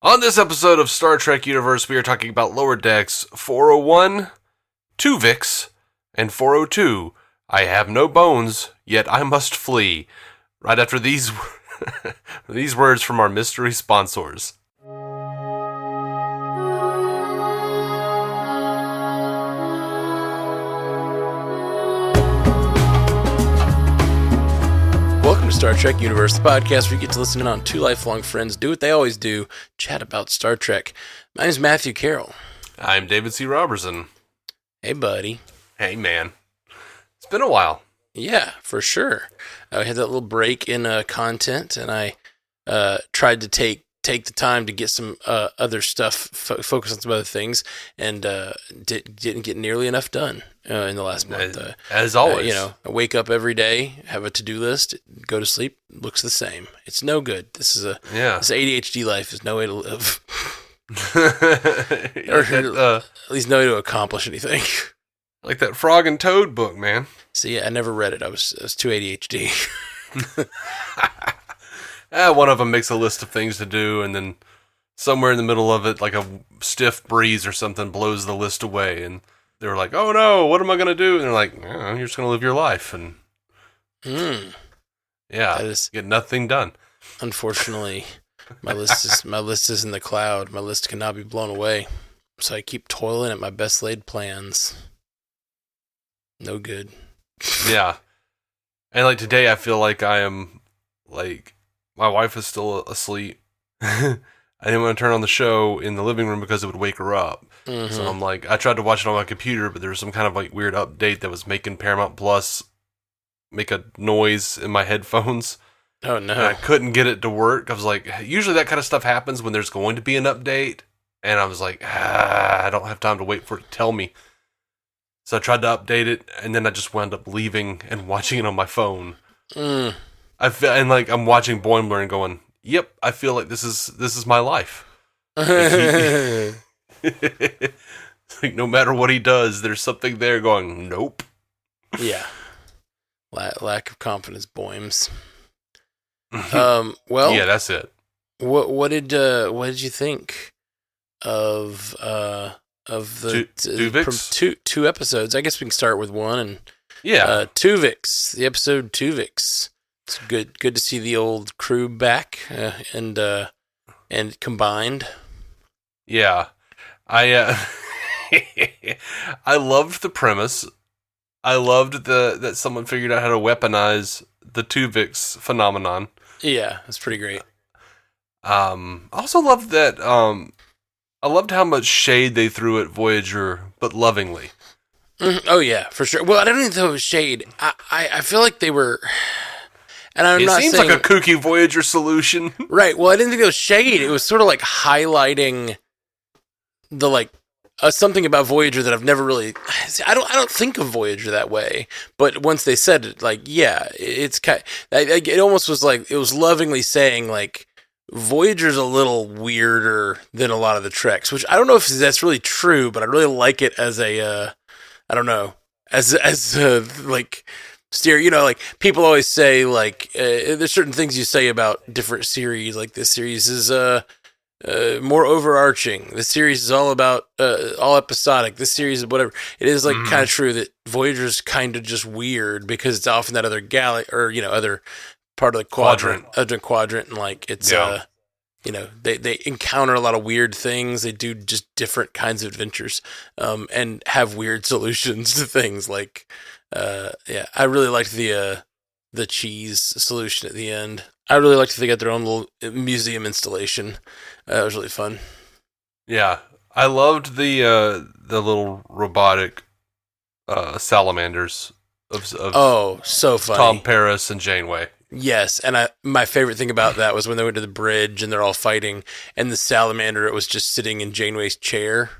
On this episode of Star Trek Universe, we are talking about Lower Decks 401, Twovix, and 402, I have no bones, yet I must flee. Right after these these words from our mystery sponsors. Welcome to Star Trek Universe, the podcast where you get to listen in on two lifelong friends do what they always do, chat about Star Trek. My name is Matthew Carroll. I'm David C. Roberson. Hey, buddy. Hey, man. It's been a while. Yeah, for sure. I had that little break in content, and I tried to take the time to get some other stuff, focus on some other things, and didn't get nearly enough done in the last month. As always. I wake up every day, have a to-do list, go to sleep, looks the same. It's no good. This ADHD life is no way to live. Or at least no way to accomplish anything. Like that Frog and Toad book, man. See, I never read it. I was too ADHD. One of them makes a list of things to do, and then somewhere in the middle of it, like a stiff breeze or something blows the list away, and they were like, oh no, what am I going to do? And they're like, oh, you're just going to live your life, and get nothing done. Unfortunately, my list is in the cloud. My list cannot be blown away, so I keep toiling at my best laid plans. No good. Yeah. And like today, I feel like I am like, my wife is still asleep. I didn't want to turn on the show in the living room because it would wake her up. Mm-hmm. So I'm like, I tried to watch it on my computer, but there was some kind of like weird update that was making Paramount Plus make a noise in my headphones. Oh no. And I couldn't get it to work. I was like, usually that kind of stuff happens when there's going to be an update. And I was like, I don't have time to wait for it to tell me. So I tried to update it, and then I just wound up leaving and watching it on my phone. I feel, and like I'm watching Boimler and going, "Yep, I feel like this is my life." Like no matter what he does, there's something there going, "Nope." Yeah, lack of confidence, Boims. Well, yeah, that's it. What did you think of the Twovix? Two episodes? I guess we can start with one and Twovix, the episode Twovix. It's good to see the old crew back and combined. Yeah, I I loved the premise. I loved that someone figured out how to weaponize the Twovix phenomenon. Yeah, that's pretty great. I also loved that. I loved how much shade they threw at Voyager, but lovingly. Oh yeah, for sure. Well, I don't even know it was shade. I feel like they were. And I'm not saying, like a kooky Voyager solution. Right. Well, I didn't think it was shade. It was sort of like highlighting the something about Voyager that I've never really. I don't think of Voyager that way. But once they said it, it's kind. It almost was like it was lovingly saying like Voyager's a little weirder than a lot of the Treks, which I don't know if that's really true, but I really like it as a. I don't know, as steer, like people always say, there's certain things you say about different series. Like this series is more overarching. This series is all about all episodic. This series is whatever. It is kind of true that Voyager's kind of just weird because it's off in that other other part of the quadrant, and it's they encounter a lot of weird things. They do just different kinds of adventures, and have weird solutions to things. I really liked the cheese solution at the end. I really liked that they got their own little museum installation. It was really fun. Yeah, I loved the little robotic salamanders of so funny. Tom Paris and Janeway. Yes, and my favorite thing about that was when they went to the bridge and they're all fighting, and the salamander, it was just sitting in Janeway's chair.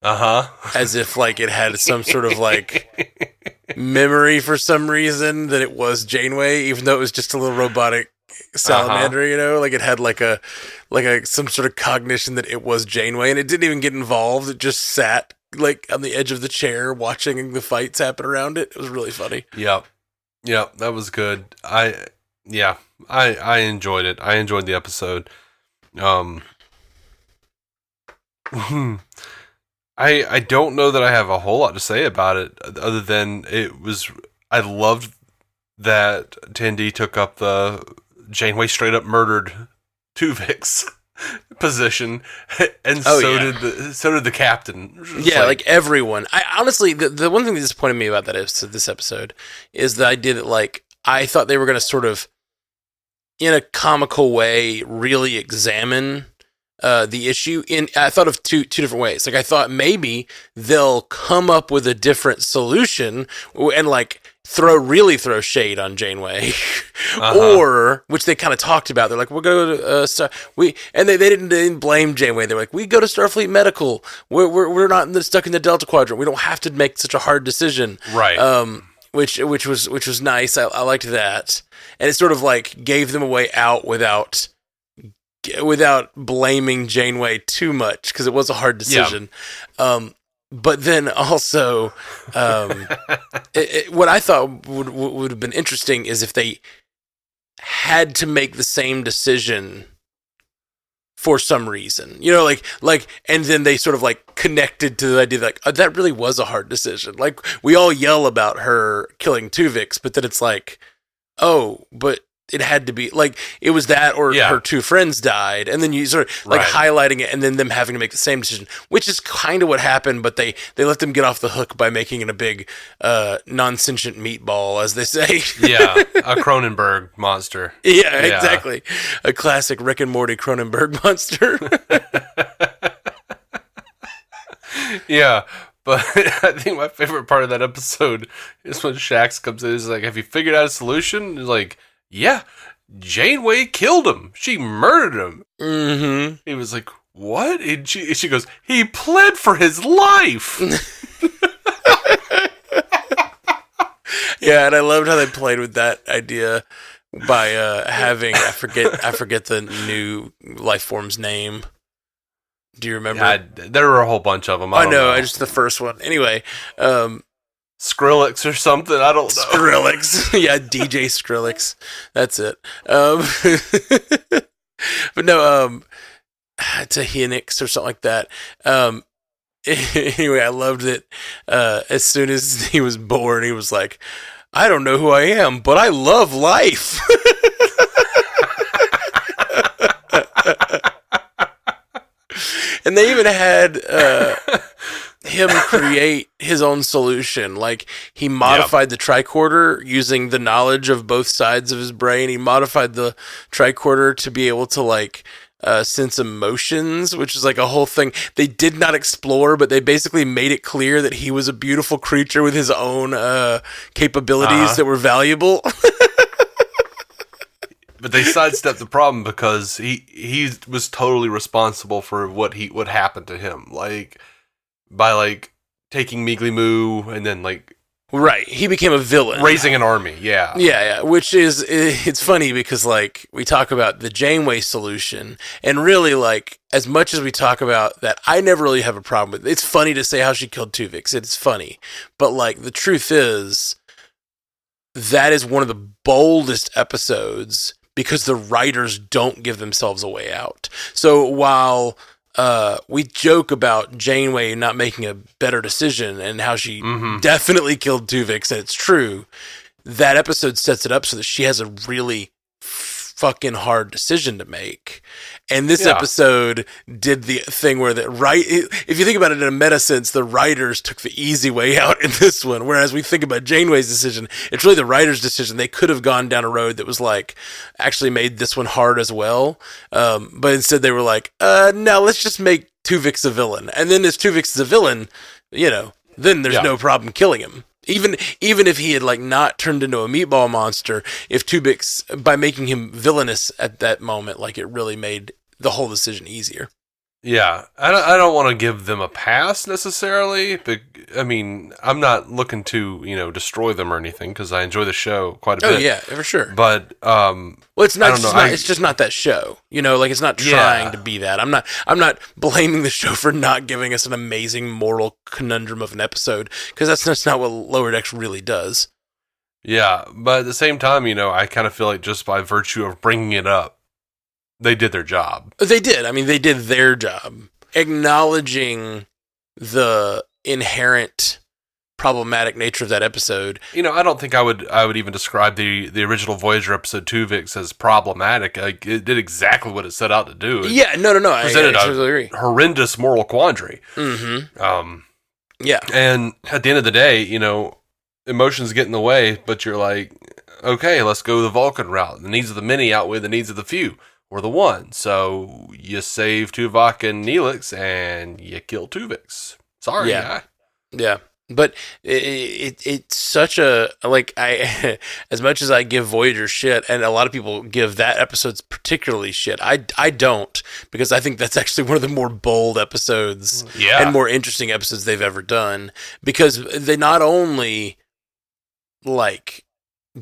As if it had some sort of memory for some reason that it was Janeway, even though it was just a little robotic salamander. It had some sort of cognition that it was Janeway, and it didn't even get involved. It just sat on the edge of the chair watching the fights happen around it. It was really funny. Yeah, that was good. I enjoyed it. I enjoyed the episode. I don't know that I have a whole lot to say about it, other than I loved that Tandy took up the Janeway straight up murdered Twovix position, and so did the captain. Yeah, like everyone. I honestly, the one thing that disappointed me about this episode is the idea that like I thought they were going to sort of, in a comical way, really examine the issue. I thought of two different ways. Like I thought maybe they'll come up with a different solution and like really throw shade on Janeway, or which they kind of talked about. They're like, we'll go to they didn't blame Janeway. They're like, we go to Starfleet Medical. We're not stuck in the Delta Quadrant. We don't have to make such a hard decision, right? Which was nice. I liked that, and it sort of like gave them a way out without blaming Janeway too much, because it was a hard decision. Yeah. But then also, what I thought would have been interesting is if they had to make the same decision for some reason, and then they sort of like connected to the idea that, like, oh, that really was a hard decision. Like we all yell about her killing Twovix, but then it's like, oh, but it had to be like it was that, or her two friends died, and then you sort of like highlighting it, and then them having to make the same decision, which is kind of what happened. But they let them get off the hook by making it a big non-sentient meatball, as they say. Yeah, a Cronenberg monster. Yeah, exactly. A classic Rick and Morty Cronenberg monster. Yeah. But I think my favorite part of that episode is when Shax comes in. He's like, "Have you figured out a solution?" He's like, "Yeah, Janeway killed him. She murdered him." Mm-hmm. He was like, "What?" And she goes, "He pled for his life." Yeah, and I loved how they played with that idea by having I forget the new life form's name. Do you remember? Yeah, there were a whole bunch of them. I know. Just the first one. Anyway, Skrillex or something. I don't know. Skrillex. Yeah, DJ Skrillex. That's it. But no, it's a Hinix or something like that. Anyway, I loved it. As soon as he was born, he was like, "I don't know who I am, but I love life." And they even had him create his own solution. Like, he modified the tricorder using the knowledge of both sides of his brain. He modified the tricorder to be able to, like, sense emotions, which is like a whole thing they did not explore, but they basically made it clear that he was a beautiful creature with his own capabilities that were valuable. But they sidestepped the problem because he was totally responsible for what happened to him, like by like taking Meegly Moo and then like he became a villain, raising an army. Yeah. Which is, it's funny because like we talk about the Janeway solution, and really like as much as we talk about that, I never really have a problem with it. It's funny to say how she killed Twovix. It's funny, but like the truth is that is one of the boldest episodes, because the writers don't give themselves a way out. So while we joke about Janeway not making a better decision and how she definitely killed Twovix, and it's true, that episode sets it up so that she has a really fucking hard decision to make. And this episode did the thing where if you think about it in a meta sense, the writers took the easy way out in this one. Whereas we think about Janeway's decision, it's really the writer's decision. They could have gone down a road that was like, actually made this one hard as well. But instead they were like, no, let's just make Twovix a villain. And then as Twovix is a villain, then there's no problem killing him. Even if he had like not turned into a meatball monster, if Twovix, by making him villainous at that moment, like it really made the whole decision easier. Yeah, I don't want to give them a pass necessarily, but I mean, I'm not looking to destroy them or anything, because I enjoy the show quite a bit. Oh yeah, for sure. But well, it's not. It's just not that show. Like it's not trying to be that. I'm not blaming the show for not giving us an amazing moral conundrum of an episode, because that's not what Lower Decks really does. Yeah, but at the same time, I kind of feel like just by virtue of bringing it up, they did their job. They did. I mean, they did their job. acknowledging the inherent problematic nature of that episode. I don't think I would even describe the original Voyager episode Twovix as problematic. It did exactly what it set out to do. No. Presented I totally agree. Horrendous moral quandary. Mm-hmm. And at the end of the day, emotions get in the way, but you're like, okay, let's go the Vulcan route. The needs of the many outweigh the needs of the few, or the one. So you save Tuvok and Neelix, and you kill Twovix. Sorry, guy. Yeah. But it's such a, I as much as I give Voyager shit, and a lot of people give that episode's particularly shit, I don't, because I think that's actually one of the more bold episodes and more interesting episodes they've ever done, because they not only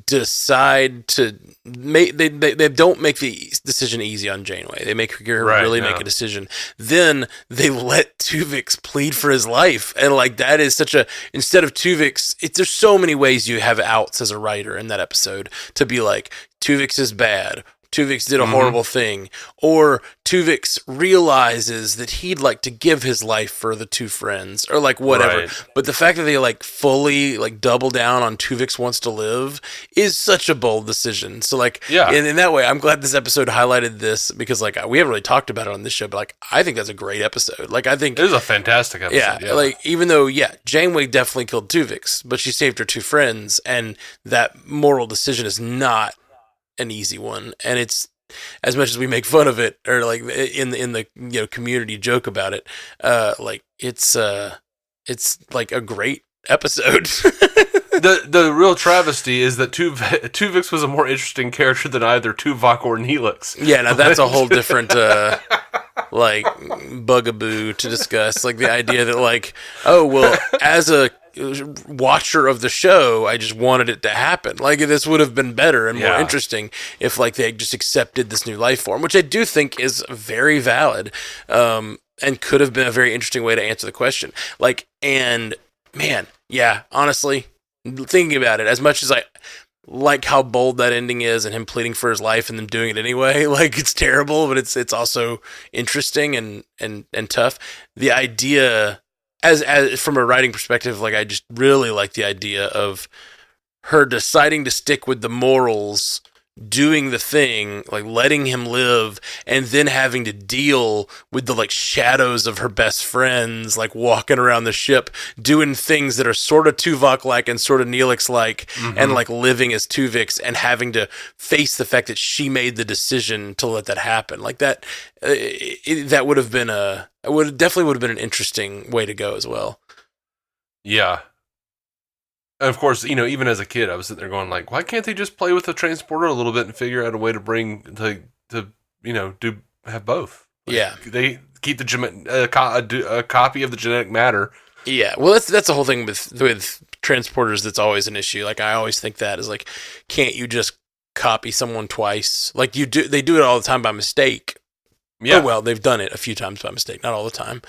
decide to make they don't make the decision easy on Janeway. They make her really make a decision. Then they let Twovix plead for his life, and that is such a, instead of Twovix, there's so many ways you have outs as a writer in that episode to be like, Twovix is bad, Twovix did a horrible thing, or Twovix realizes that he'd like to give his life for the two friends, or whatever. Right. But the fact that they fully double down on Twovix wants to live is such a bold decision. So in that way, I'm glad this episode highlighted this, because we haven't really talked about it on this show, but I think that's a great episode. I think it is a fantastic episode. Yeah. Even though Janeway definitely killed Twovix, but she saved her two friends, and that moral decision is not an easy one, and it's, as much as we make fun of it, or in the community joke about it, it's a great episode. The real travesty is that Twovix was a more interesting character than either Tuvok or Neelix. Yeah, now that's a whole different bugaboo to discuss. The idea that as a watcher of the show, I just wanted it to happen. This would have been better and more interesting if they just accepted this new life form, which I do think is very valid, and could have been a very interesting way to answer the question. Honestly, thinking about it, as much as I like how bold that ending is, and him pleading for his life and them doing it anyway, it's terrible, but it's also interesting and tough. The idea, as from a writing perspective, I just really like the idea of her deciding to stick with the morals, doing the thing, letting him live, and then having to deal with the shadows of her best friends, walking around the ship, doing things that are sort of Tuvok-like and sort of Neelix-like, and living as Twovix, and having to face the fact that she made the decision to let that happen. That would have been definitely would have been an interesting way to go as well. Yeah. And of course, even as a kid, I was sitting there going why can't they just play with the transporter a little bit and figure out a way to bring have both? They keep a copy of the genetic matter. Yeah, well, that's the whole thing with transporters. That's always an issue. I always think that is can't you just copy someone twice? They do it all the time by mistake. Yeah. Oh, well, they've done it a few times by mistake, not all the time.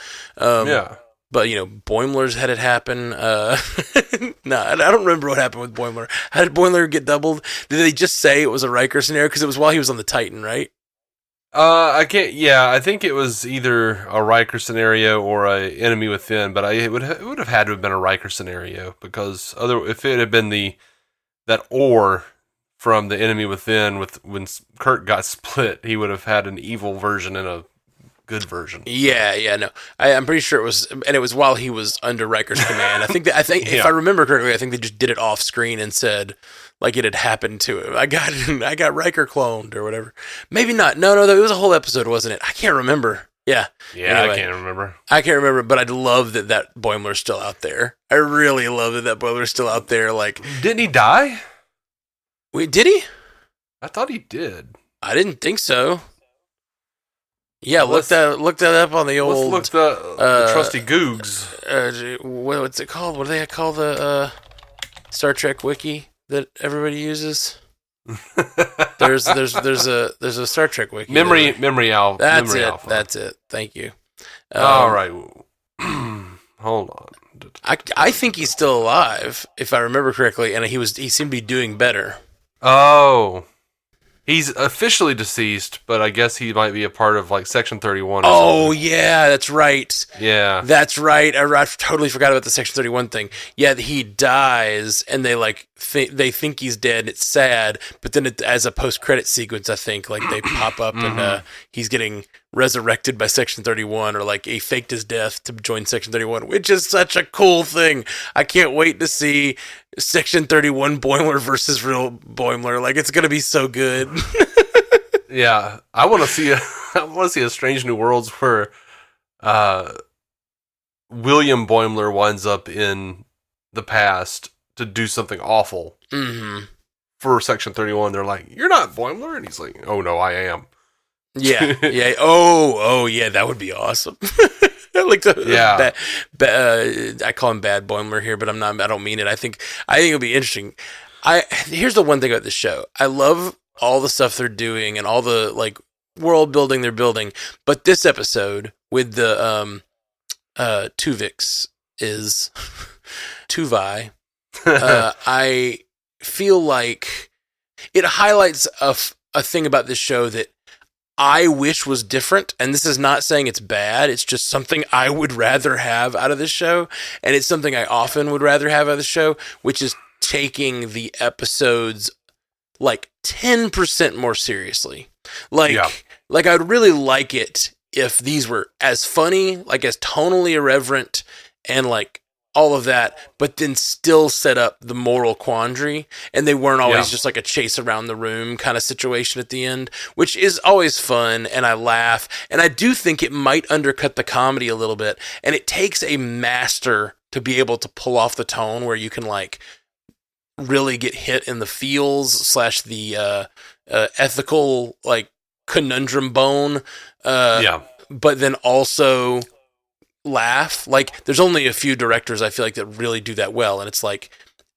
But, Boimler's had it happen. No, I don't remember what happened with Boimler. How did Boimler get doubled? Did they just say it was a Riker scenario? Because it was while he was on the Titan, right? I can't. Yeah, I think it was either a Riker scenario or a Enemy Within, but it would have had to have been a Riker scenario, because if it had been that ore from the Enemy Within, when Kirk got split, he would have had an evil version and a good version. No, I'm pretty sure it was, and it was while he was under Riker's command. I think if I remember correctly, I think they just did it off screen and said it had happened to him. I got Riker cloned or whatever. Maybe not. No, it was a whole episode, wasn't it? I can't remember. Yeah. Anyway, I can't remember. But I'd love that Boimler's still out there. I really love that Boimler's still out there. Didn't he die? Wait, did he? I thought he did. I didn't think so. Yeah, look that up on the old. Let's look the trusty Googs. What's it called? What do they call the Star Trek wiki that everybody uses? There's a Star Trek wiki. Memory Alpha. That's it. Thank you. All right. Hold on. I think he's still alive, if I remember correctly, and he seemed to be doing better. Oh. He's officially deceased, but I guess he might be a part of like Section 31 or Oh, something. yeah, that's right. Yeah. That's right. I totally forgot about the Section 31 thing. Yeah, he dies, and they like they think he's dead. And it's sad, but then as a post-credit sequence, I think like they pop up and he's getting resurrected by Section 31, or like he faked his death to join Section 31, which is such a cool thing. I can't wait to see Section 31 Boimler versus real Boimler. Like, it's gonna be so good. Yeah. I want to see a Strange New Worlds where William Boimler winds up in the past to do something awful. Mm-hmm. For Section 31, they're like, "You're not Boimler," and he's like, "Oh no, I am." Yeah, yeah. Oh, yeah. That would be awesome. Like I call him Bad Boimler here, but I'm not. I don't mean it. I think it'll be interesting. Here's the one thing about this show. I love all the stuff they're doing and all the like world building they're building, but this episode with the Twovix is Tuvi. I feel like it highlights a thing about this show that I wish was different, and this is not saying it's bad, it's just something I would rather have out of this show, and it's something I often would rather have out of the show, which is taking the episodes like 10% more seriously. Like I'd really like it if these were as funny, like as tonally irreverent, and like all of that, but then still set up the moral quandary, and they weren't always just like a chase around the room kind of situation at the end, which is always fun, and I laugh, and I do think it might undercut the comedy a little bit, and it takes a master to be able to pull off the tone where you can like really get hit in the feels / the ethical like conundrum bone, but then also laugh. Like, there's only a few directors I feel like that really do that well, and it's like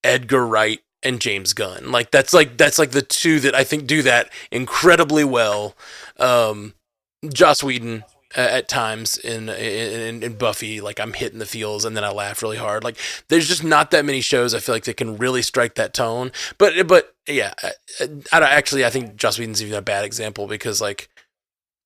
Edgar Wright and James Gunn. Like that's like the two that I think do that incredibly well. Joss Whedon at times in Buffy, like I'm hitting the feels and then I laugh really hard. Like, there's just not that many shows I feel like that can really strike that tone. But yeah, I think Joss Whedon's even a bad example, because like,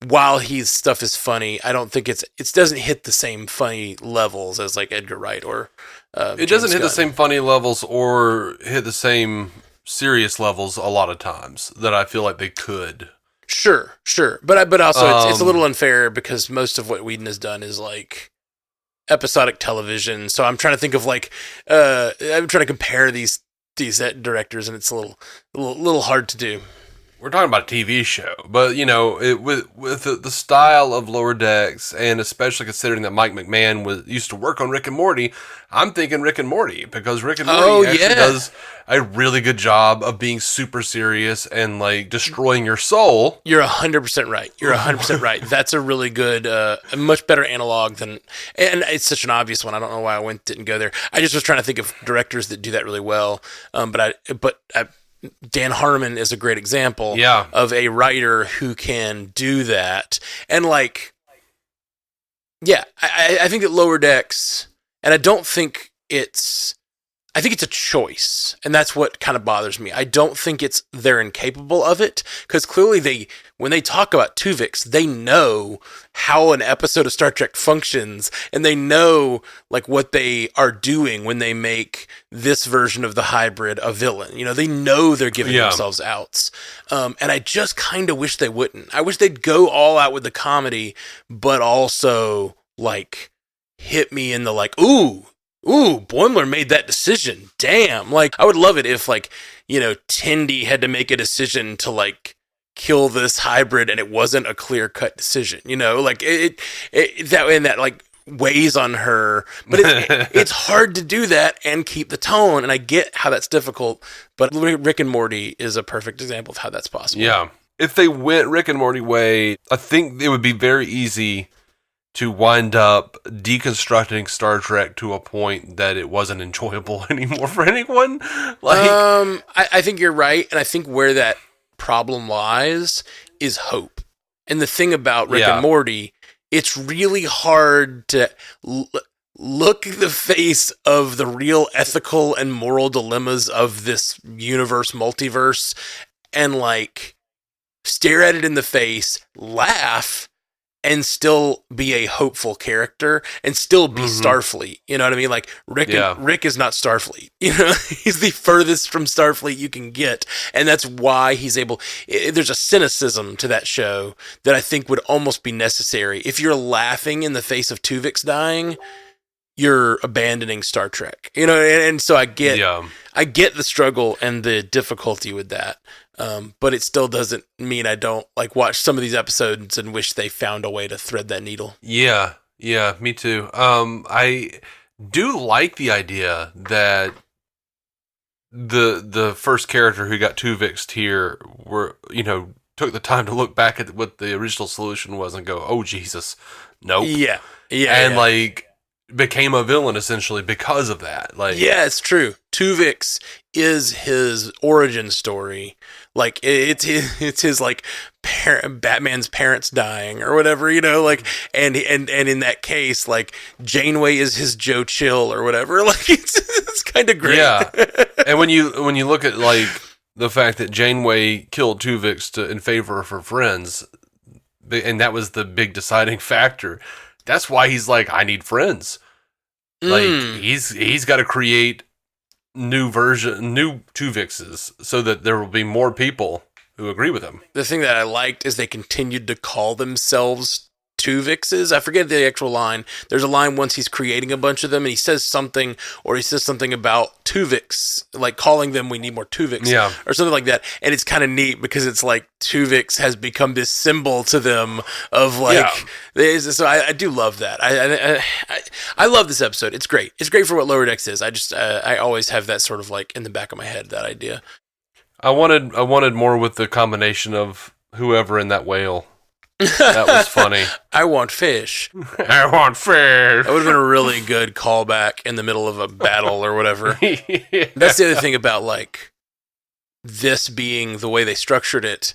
while his stuff is funny, I don't think it doesn't hit the same funny levels as like Edgar Wright or it doesn't hit the same funny levels or hit the same serious levels a lot of times that I feel like they could. Sure, but also it's a little unfair, because most of what Whedon has done is like episodic television. So I'm trying to think of like I'm trying to compare these directors, and it's a little hard to do. We're talking about a TV show, but you know, with the style of Lower Decks, and especially considering that Mike McMahon used to work on Rick and Morty, I'm thinking Rick and Morty, because Rick and Morty actually does a really good job of being super serious and like destroying your soul. You're 100% right. You're 100% right. That's a really good, a much better analog than, and it's such an obvious one. I don't know why I didn't go there. I just was trying to think of directors that do that really well. Dan Harmon is a great example of a writer who can do that. And like, yeah, I think that Lower Decks, and I think it's a choice, and that's what kind of bothers me. I don't think they're incapable of it, because clearly when they talk about Twovix, they know how an episode of Star Trek functions, and they know like what they are doing when they make this version of the hybrid a villain. You know, they know they're giving themselves outs, and I just kind of wish they wouldn't. I wish they'd go all out with the comedy, but also like hit me in the like, ooh, Boimler made that decision. Damn. Like, I would love it if, like, you know, Tendi had to make a decision to, like, kill this hybrid, and it wasn't a clear-cut decision. You know, like, that like, weighs on her. But it's hard to do that and keep the tone, and I get how that's difficult, but Rick and Morty is a perfect example of how that's possible. Yeah. If they went Rick and Morty way, I think it would be very easy to wind up deconstructing Star Trek to a point that it wasn't enjoyable anymore for anyone. Like, I think you're right, and I think where that problem lies is hope. And the thing about Rick and Morty, it's really hard to look the face of the real ethical and moral dilemmas of this universe, multiverse, and like stare at it in the face, laugh, and still be a hopeful character and still be Starfleet. You know what I mean? Like Rick is not Starfleet. You know, he's the furthest from Starfleet you can get. And that's why he's able, there's a cynicism to that show that I think would almost be necessary. If you're laughing in the face of Twovix dying, you're abandoning Star Trek. You know, and so I get the struggle and the difficulty with that. But it still doesn't mean I don't like watch some of these episodes and wish they found a way to thread that needle. Yeah, me too. I do like the idea that the first character who got Twovixed here took the time to look back at what the original solution was and go, oh Jesus, nope. Yeah. And like became a villain essentially because of that. Like, yeah, it's true. Twovix is his origin story. Like it's his like Batman's parents dying or whatever, you know, like and in that case, like Janeway is his Joe Chill or whatever. Like it's kind of great. Yeah. And when you look at like the fact that Janeway killed Twovix in favor of her friends, and that was the big deciding factor. That's why he's like, I need friends. Like he's got to create new Twovixes so that there will be more people who agree with him. The thing that I liked is they continued to call themselves Twovixes. I forget the actual line. There's a line once he's creating a bunch of them and he says something about Twovix, like calling them, we need more Twovix, or something like that. And it's kind of neat because it's like Twovix has become this symbol to them of like, so I do love that. I love this episode. It's great. It's great for what Lower Decks is. I always have that sort of like in the back of my head, that idea. I wanted more with the combination of whoever in that whale. That was funny. I want fish. I want fish. That would have been a really good callback in the middle of a battle or whatever. That's the other thing about like this being the way they structured it.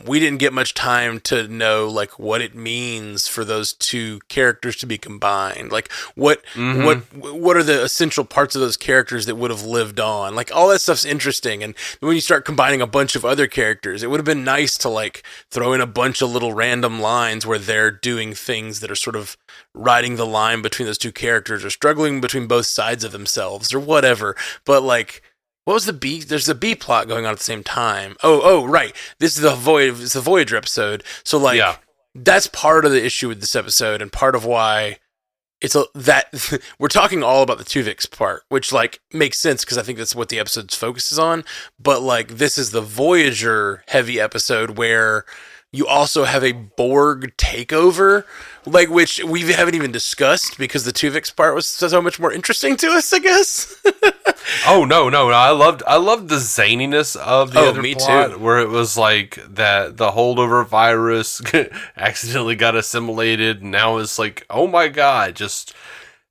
We didn't get much time to know like what it means for those two characters to be combined. Like what are the essential parts of those characters that would have lived on? Like all that stuff's interesting. And when you start combining a bunch of other characters, it would have been nice to like throw in a bunch of little random lines where they're doing things that are sort of riding the line between those two characters or struggling between both sides of themselves or whatever. But like, what was the B? There's the B plot going on at the same time. Oh, right. This is it's the Voyager episode. So like, that's part of the issue with this episode, and part of why we're talking all about the Twovix part, which like makes sense because I think that's what the episode's focuses on. But like, this is the Voyager heavy episode where you also have a Borg takeover, like which we haven't even discussed because the Twovix part was so much more interesting to us, I guess. Oh no! I loved the zaniness of the other plot, too. Where it was like that the holdover virus accidentally got assimilated, and now it's like, oh my god, just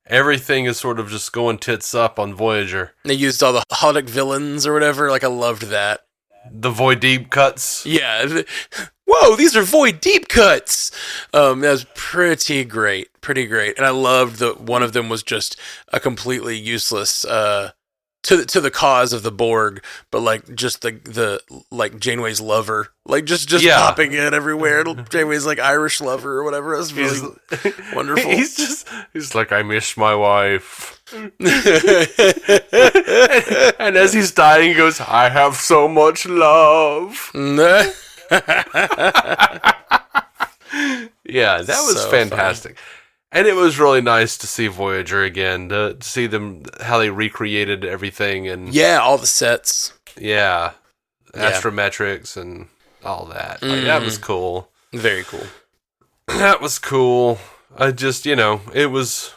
everything is sort of just going tits up on Voyager. They used all the holodeck villains or whatever. Like I loved that. The Void Deep cuts. Yeah. Whoa, these are Void Deep cuts. That was pretty great. And I loved that one of them was just a completely useless to the cause of the Borg, but like just the like Janeway's lover, like just popping in everywhere. Janeway's like Irish lover or whatever. It was really wonderful. He's like, I miss my wife. And as he's dying, he goes, I have so much love. Yeah, that was so fantastic. Funny. And it was really nice to see Voyager again, to see them, how they recreated everything. And all the sets. Yeah. Astrometrics and all that. Like, that was cool. Very cool. That was cool. I just, it was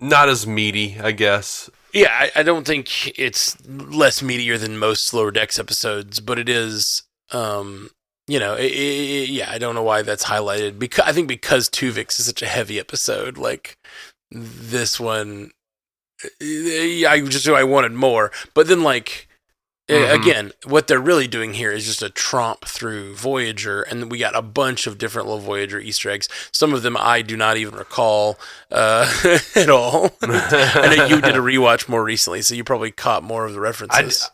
not as meaty, I guess. Yeah, I don't think it's less meatier than most Lower Decks episodes, but it is, I don't know why that's highlighted. I think because Twovix is such a heavy episode, like this one, I wanted more. But then, like, again, what they're really doing here is just a tromp through Voyager, and we got a bunch of different little Voyager Easter eggs. Some of them I do not even recall at all. I know you did a rewatch more recently, so you probably caught more of the references.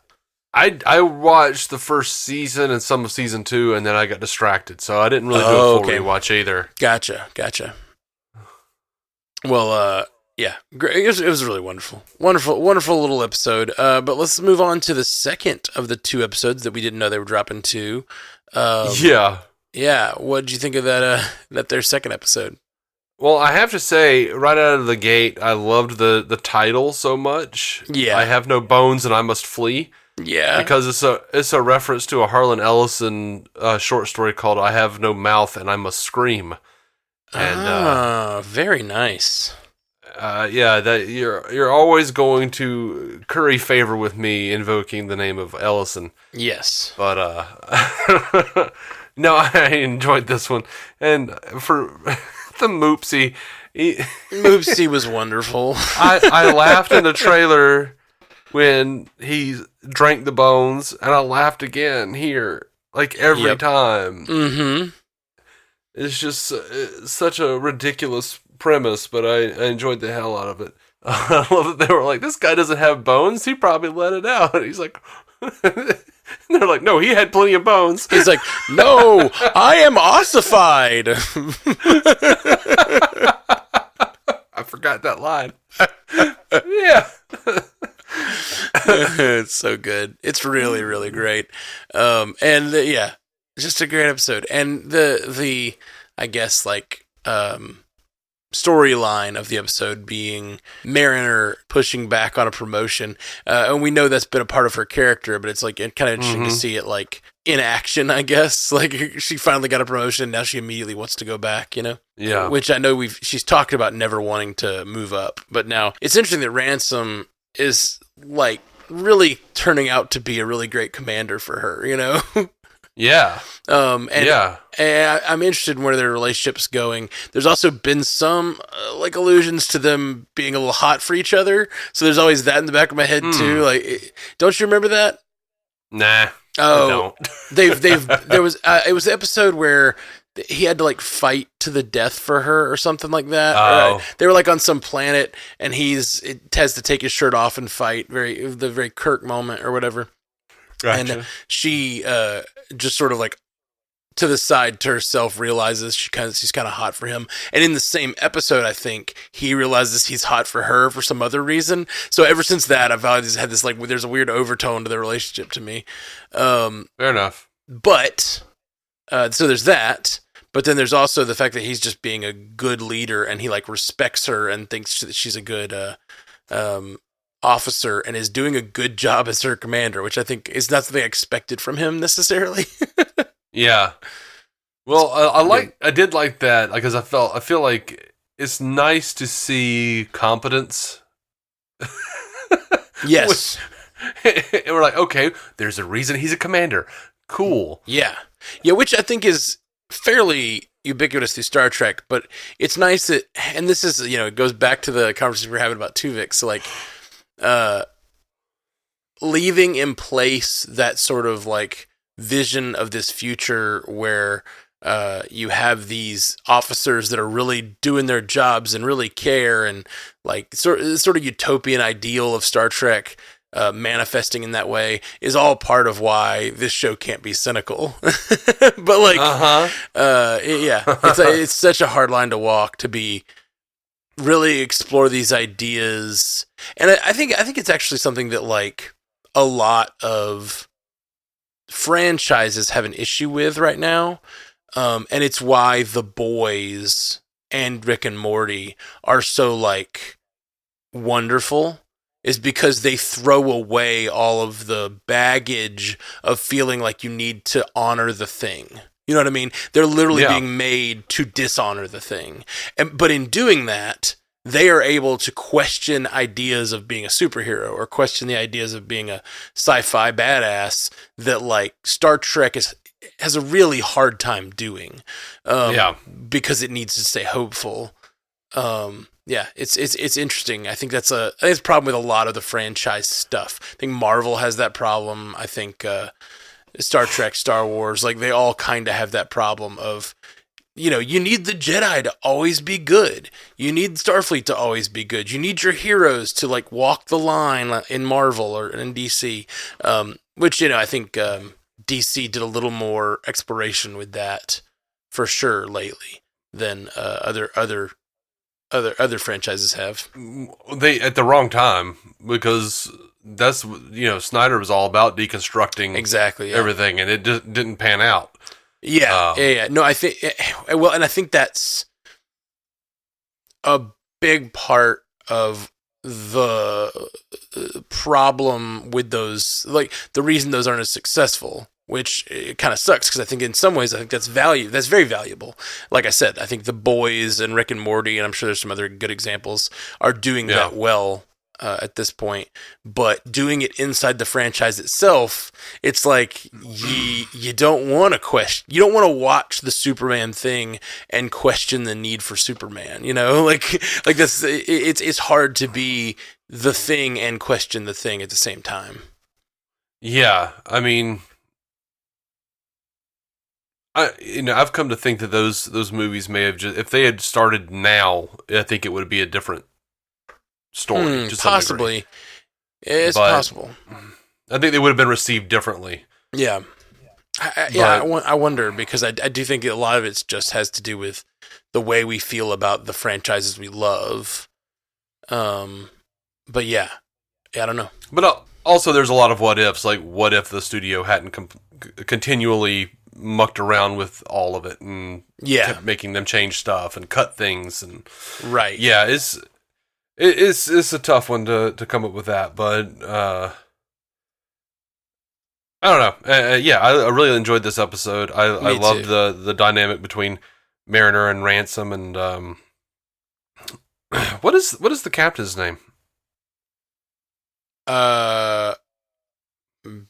I watched the first season and some of season 2, and then I got distracted, so I didn't really do a full rewatch either. Gotcha. Well, yeah, great. It was really wonderful little episode. But let's move on to the second of the 2 episodes that we didn't know they were dropping to. Yeah. What did you think of that? That their second episode? Well, I have to say, right out of the gate, I loved the title so much. Yeah, I have no bones and I must flee. Yeah, because it's a reference to a Harlan Ellison short story called "I Have No Mouth and I Must Scream." And very nice. Yeah, that you're always going to curry favor with me invoking the name of Ellison. Yes, but no, I enjoyed this one, and for the Moopsie, Moopsie was wonderful. I laughed in the trailer when he drank the bones, and I laughed again here, like every time. Mm-hmm. It's just such a ridiculous premise, but I enjoyed the hell out of it. I love that they were like, this guy doesn't have bones, he probably let it out. And he's like, and they're like, no, he had plenty of bones. He's like, no, I am ossified. I forgot that line. Yeah. It's so good. It's really, really great. Yeah, just a great episode. And the I guess like storyline of the episode being Mariner pushing back on a promotion, and we know that's been a part of her character, but it's like kind of interesting to see it like in action, I guess. Like she finally got a promotion, now she immediately wants to go back, you know? Yeah. Which I know she's talked about never wanting to move up, but now it's interesting that Ransom is like really turning out to be a really great commander for her, you know? Yeah. And I'm interested in where their relationship's going. There's also been some like allusions to them being a little hot for each other. So there's always that in the back of my head too. Like, don't you remember that? Nah. Oh, I don't. There was it was the episode where he had to like fight to the death for her or something like that. Oh. They were like on some planet and he has to take his shirt off and fight. The very Kirk moment or whatever. Gotcha. And she just sort of like to the side to herself realizes she's kind of hot for him. And in the same episode, I think he realizes he's hot for her for some other reason. So ever since that, I've always had this like there's a weird overtone to their relationship to me. Fair enough. But so there's that. But then there's also the fact that he's just being a good leader and he like respects her and thinks that she's a good officer and is doing a good job as her commander, which I think is not something I expected from him necessarily. Yeah. Well, I did like that because I feel like it's nice to see competence. Yes. And we're like, okay, there's a reason he's a commander. Cool. Yeah. Yeah, which I think is fairly ubiquitous through Star Trek, but it's nice that, and this is, it goes back to the conversation we were having about Twovix, so like, leaving in place that sort of like vision of this future where you have these officers that are really doing their jobs and really care, and like sort of utopian ideal of Star Trek manifesting in that way is all part of why this show can't be cynical. But like, it's such a hard line to walk to be really explore these ideas. And I think it's actually something that like a lot of franchises have an issue with right now. And it's why The Boys and Rick and Morty are so like wonderful, is because they throw away all of the baggage of feeling like you need to honor the thing. You know what I mean? They're literally being made to dishonor the thing. But in doing that, they are able to question ideas of being a superhero or question the ideas of being a sci-fi badass that like Star Trek has a really hard time doing. Because it needs to stay hopeful. It's interesting. I think that's a problem with a lot of the franchise stuff. I think Marvel has that problem. I think Star Trek, Star Wars, like they all kind of have that problem of, you need the Jedi to always be good. You need Starfleet to always be good. You need your heroes to like walk the line in Marvel or in DC. Which, I think DC did a little more exploration with that for sure lately than other franchises have. They at the wrong time, because that's Snyder was all about deconstructing exactly everything, and it just didn't pan out. Yeah. No, I think and I think that's a big part of the problem with those, like the reason those aren't as successful, which it kind of sucks, because I think in some ways that's very valuable. Like I said, I think The Boys and Rick and Morty, and I'm sure there's some other good examples, are doing that well at this point. But doing it inside the franchise itself, it's like you don't want to question, you don't want to watch the Superman thing and question the need for Superman. Like this, it's hard to be the Thing and question the Thing at the same time. Yeah, I mean, I've come to think that those movies may have just, if they had started now, I think it would be a different story. Possibly, it's possible. I think they would have been received differently. Yeah, I wonder, because I do think a lot of it just has to do with the way we feel about the franchises we love. But yeah, I don't know. But also, there's a lot of what ifs. Like, what if the studio hadn't continually mucked around with all of it and kept making them change stuff and cut things and right. Yeah, it's a tough one to come up with that, but I don't know. I really enjoyed this episode. I loved the dynamic between Mariner and Ransom, and what is the captain's name?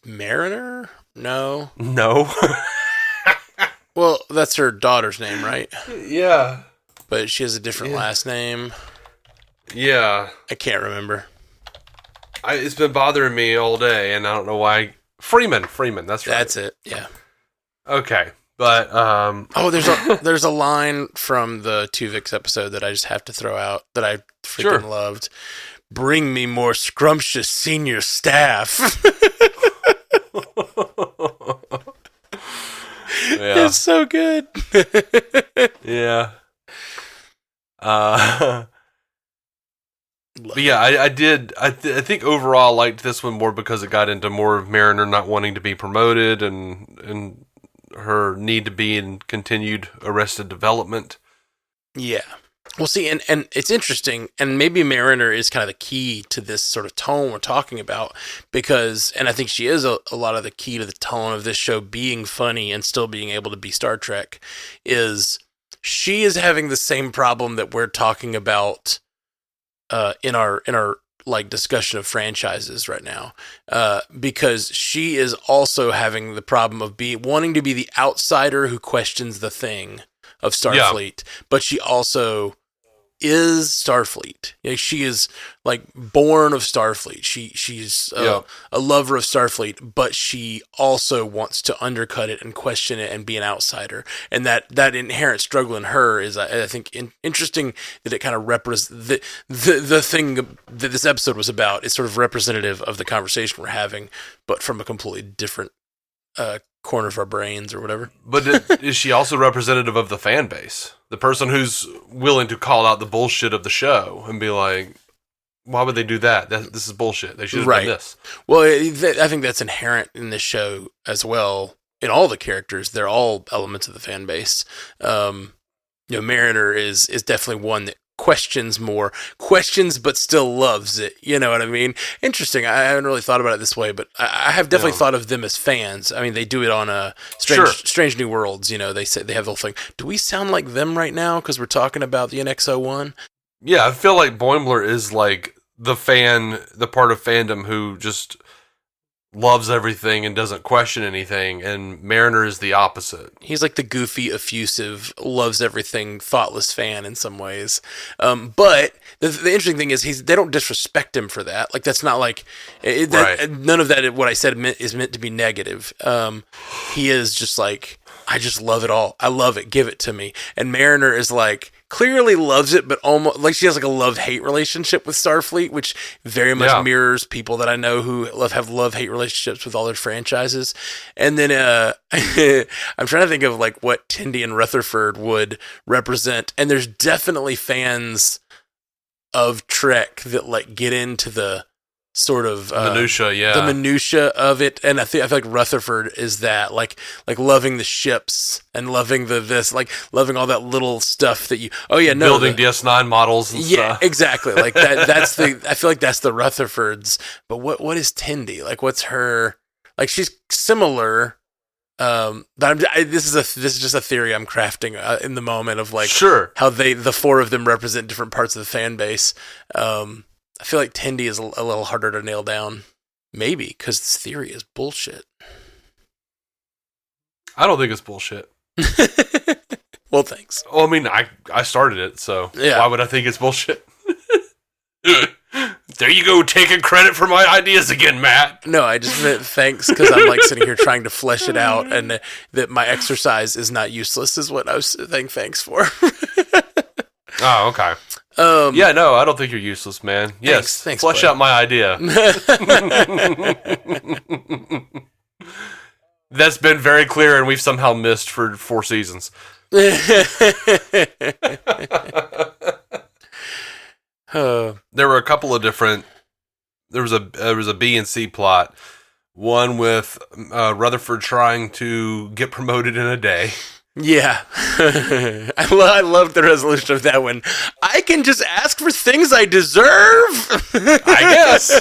Mariner? No. Well, that's her daughter's name, right? Yeah. But she has a different last name. Yeah. I can't remember. It's been bothering me all day, and I don't know why. Freeman, that's right. That's it, yeah. Okay, but... there's a line from the Twovix episode that I just have to throw out that I freaking loved. Bring me more scrumptious senior staff. Yeah. It's so good. Yeah. But yeah, I think overall I liked this one more because it got into more of Mariner not wanting to be promoted and her need to be in continued Arrested Development. Yeah. Well, see, and it's interesting, and maybe Mariner is kind of the key to this sort of tone we're talking about, because, and I think she is a lot of the key to the tone of this show being funny and still being able to be Star Trek, is she is having the same problem that we're talking about in our like discussion of franchises right now, because she is also having the problem of wanting to be the outsider who questions the Thing of Starfleet, but she also is Starfleet. She is like born of Starfleet. She's a lover of Starfleet, but she also wants to undercut it and question it and be an outsider. And that inherent struggle in her is, I think, interesting that it kind of represents the thing that this episode was about. Is sort of representative of the conversation we're having, but from a completely different corner of our brains or whatever. But is she also representative of the fan base? The person who's willing to call out the bullshit of the show and be like, why would they do that? This is bullshit. They should have done this. Well, I think that's inherent in this show as well. In all the characters, they're all elements of the fan base. Mariner is definitely one that questions but still loves it. You know what I mean? Interesting. I haven't really thought about it this way, but I have definitely thought of them as fans. I mean, they do it on Strange New Worlds. They say they have the whole thing. Do we sound like them right now because we're talking about the NX-01? Yeah, I feel like Boimler is like the part of fandom who just loves everything and doesn't question anything, and Mariner is the opposite. He's like the goofy, effusive, loves everything, thoughtless fan in some ways. But the interesting thing is they don't disrespect him for that. Like, that's not like none of that. What I said is meant to be negative. He is just like, I just love it all. I love it. Give it to me. And Mariner is like, clearly loves it, but almost like she has like a love-hate relationship with Starfleet, which very much mirrors people that I know who have love-hate relationships with all their franchises. And then I'm trying to think of like what Tendi and Rutherford would represent, and there's definitely fans of Trek that like get into the sort of the minutia of it, and I feel like Rutherford is that like loving the ships and loving loving all that little stuff that you building DS9 models and stuff. Exactly, like that's the I feel like that's the Rutherfords. But what is Tendi like? What's her like? She's similar. But this is just a theory I'm crafting in the moment of like how the four of them represent different parts of the fan base. I feel like Tendi is a little harder to nail down, maybe because this theory is bullshit. I don't think it's bullshit. Well, thanks. Well, I mean, I started it, so why would I think it's bullshit? There you go, taking credit for my ideas again, Matt. No, I just meant thanks because I'm like sitting here trying to flesh it out, and that my exercise is not useless is what I was saying thanks for. Oh, okay. Yeah, no, I don't think you're useless, man. Yes, thanks, flesh out my idea. That's been very clear, and we've somehow missed for 4 seasons. There were a couple of different. There was a B and C plot. One with Rutherford trying to get promoted in a day. Yeah. I love the resolution of that one. I can just ask for things I deserve. I guess.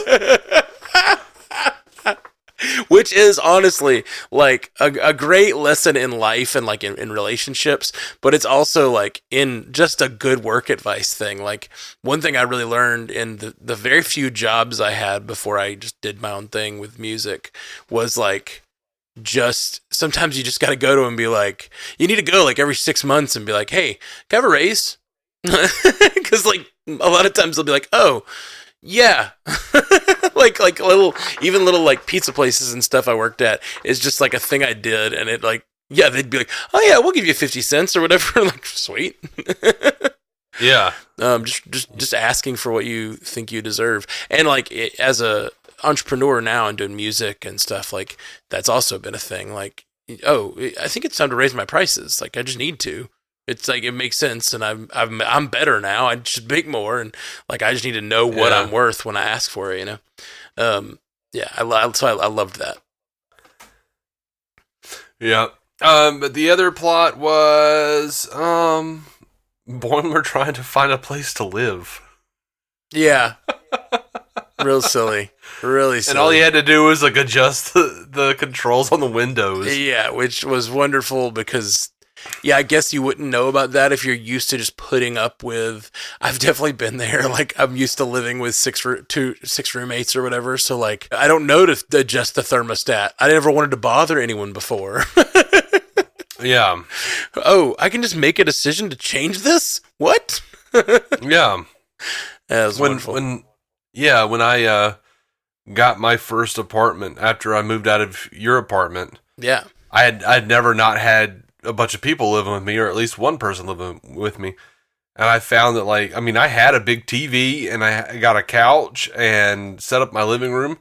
Which is honestly like a great lesson in life and like in relationships, but it's also like in just a good work advice thing. Like one thing I really learned in the very few jobs I had before I just did my own thing with music was like, just sometimes you just got to go to him and be like, you need to go like every 6 months and be like, hey, can I have a raise? Because like a lot of times they'll be like, oh yeah. like little like pizza places and stuff I worked at is just like a thing I did, and it like, yeah, they'd be like, oh yeah, we'll give you 50 cents or whatever. Like, sweet. Yeah. Just asking for what you think you deserve. And like as a entrepreneur now and doing music and stuff, like that's also been a thing. Like, oh, I think it's time to raise my prices. Like I just need to. It's like it makes sense, and I'm better now. I should make more, and like I just need to know what I'm worth when I ask for it. You know, I loved that. Yeah. But the other plot was Boimler trying to find a place to live. Yeah. Real silly. Really silly. And all he had to do was like adjust the controls on the windows. Yeah, which was wonderful because, yeah, I guess you wouldn't know about that if you're used to just putting up with. I've definitely been there. Like I'm used to living with six roommates or whatever. So like I don't know to adjust the thermostat. I never wanted to bother anyone before. Yeah. Oh, I can just make a decision to change this? What? Yeah. That was wonderful. When I got my first apartment after I moved out of your apartment. Yeah. I'd never not had a bunch of people living with me, or at least one person living with me. And I found that, like, I mean, I had a big TV and I got a couch and set up my living room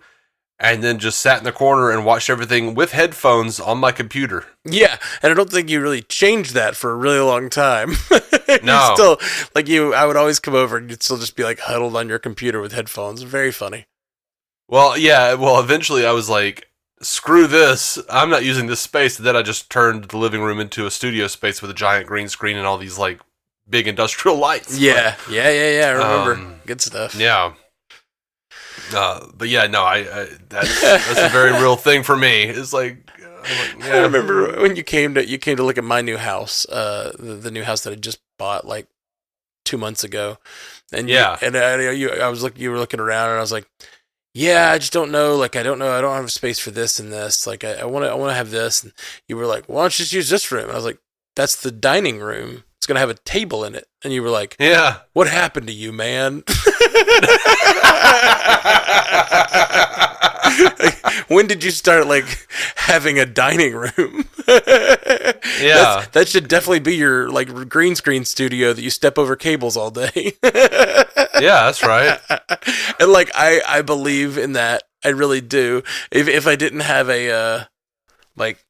and then just sat in the corner and watched everything with headphones on my computer. Yeah. And I don't think you really changed that for a really long time. No. Still, like I would always come over and you'd still just be like huddled on your computer with headphones. Very funny. Well, yeah. Well, eventually I was like, screw this. I'm not using this space. And then I just turned the living room into a studio space with a giant green screen and all these like big industrial lights. Yeah. I remember. Good stuff. Yeah. But yeah, no, that's a very real thing for me. It's like, yeah. I remember when you came to look at my new house, the new house that I just bought like 2 months ago, and you were looking around, and I was like, yeah, I just don't know. Like, I don't have space for this and this. Like, I want to have this. And you were like, why don't you just use this room? And I was like, that's the dining room. It's going to have a table in it. And you were like, yeah, what happened to you, man? When did you start like having a dining room? Yeah, that should definitely be your like green screen studio that you step over cables all day. yeah, that's right. And like I believe in that. I really do. If I didn't have a like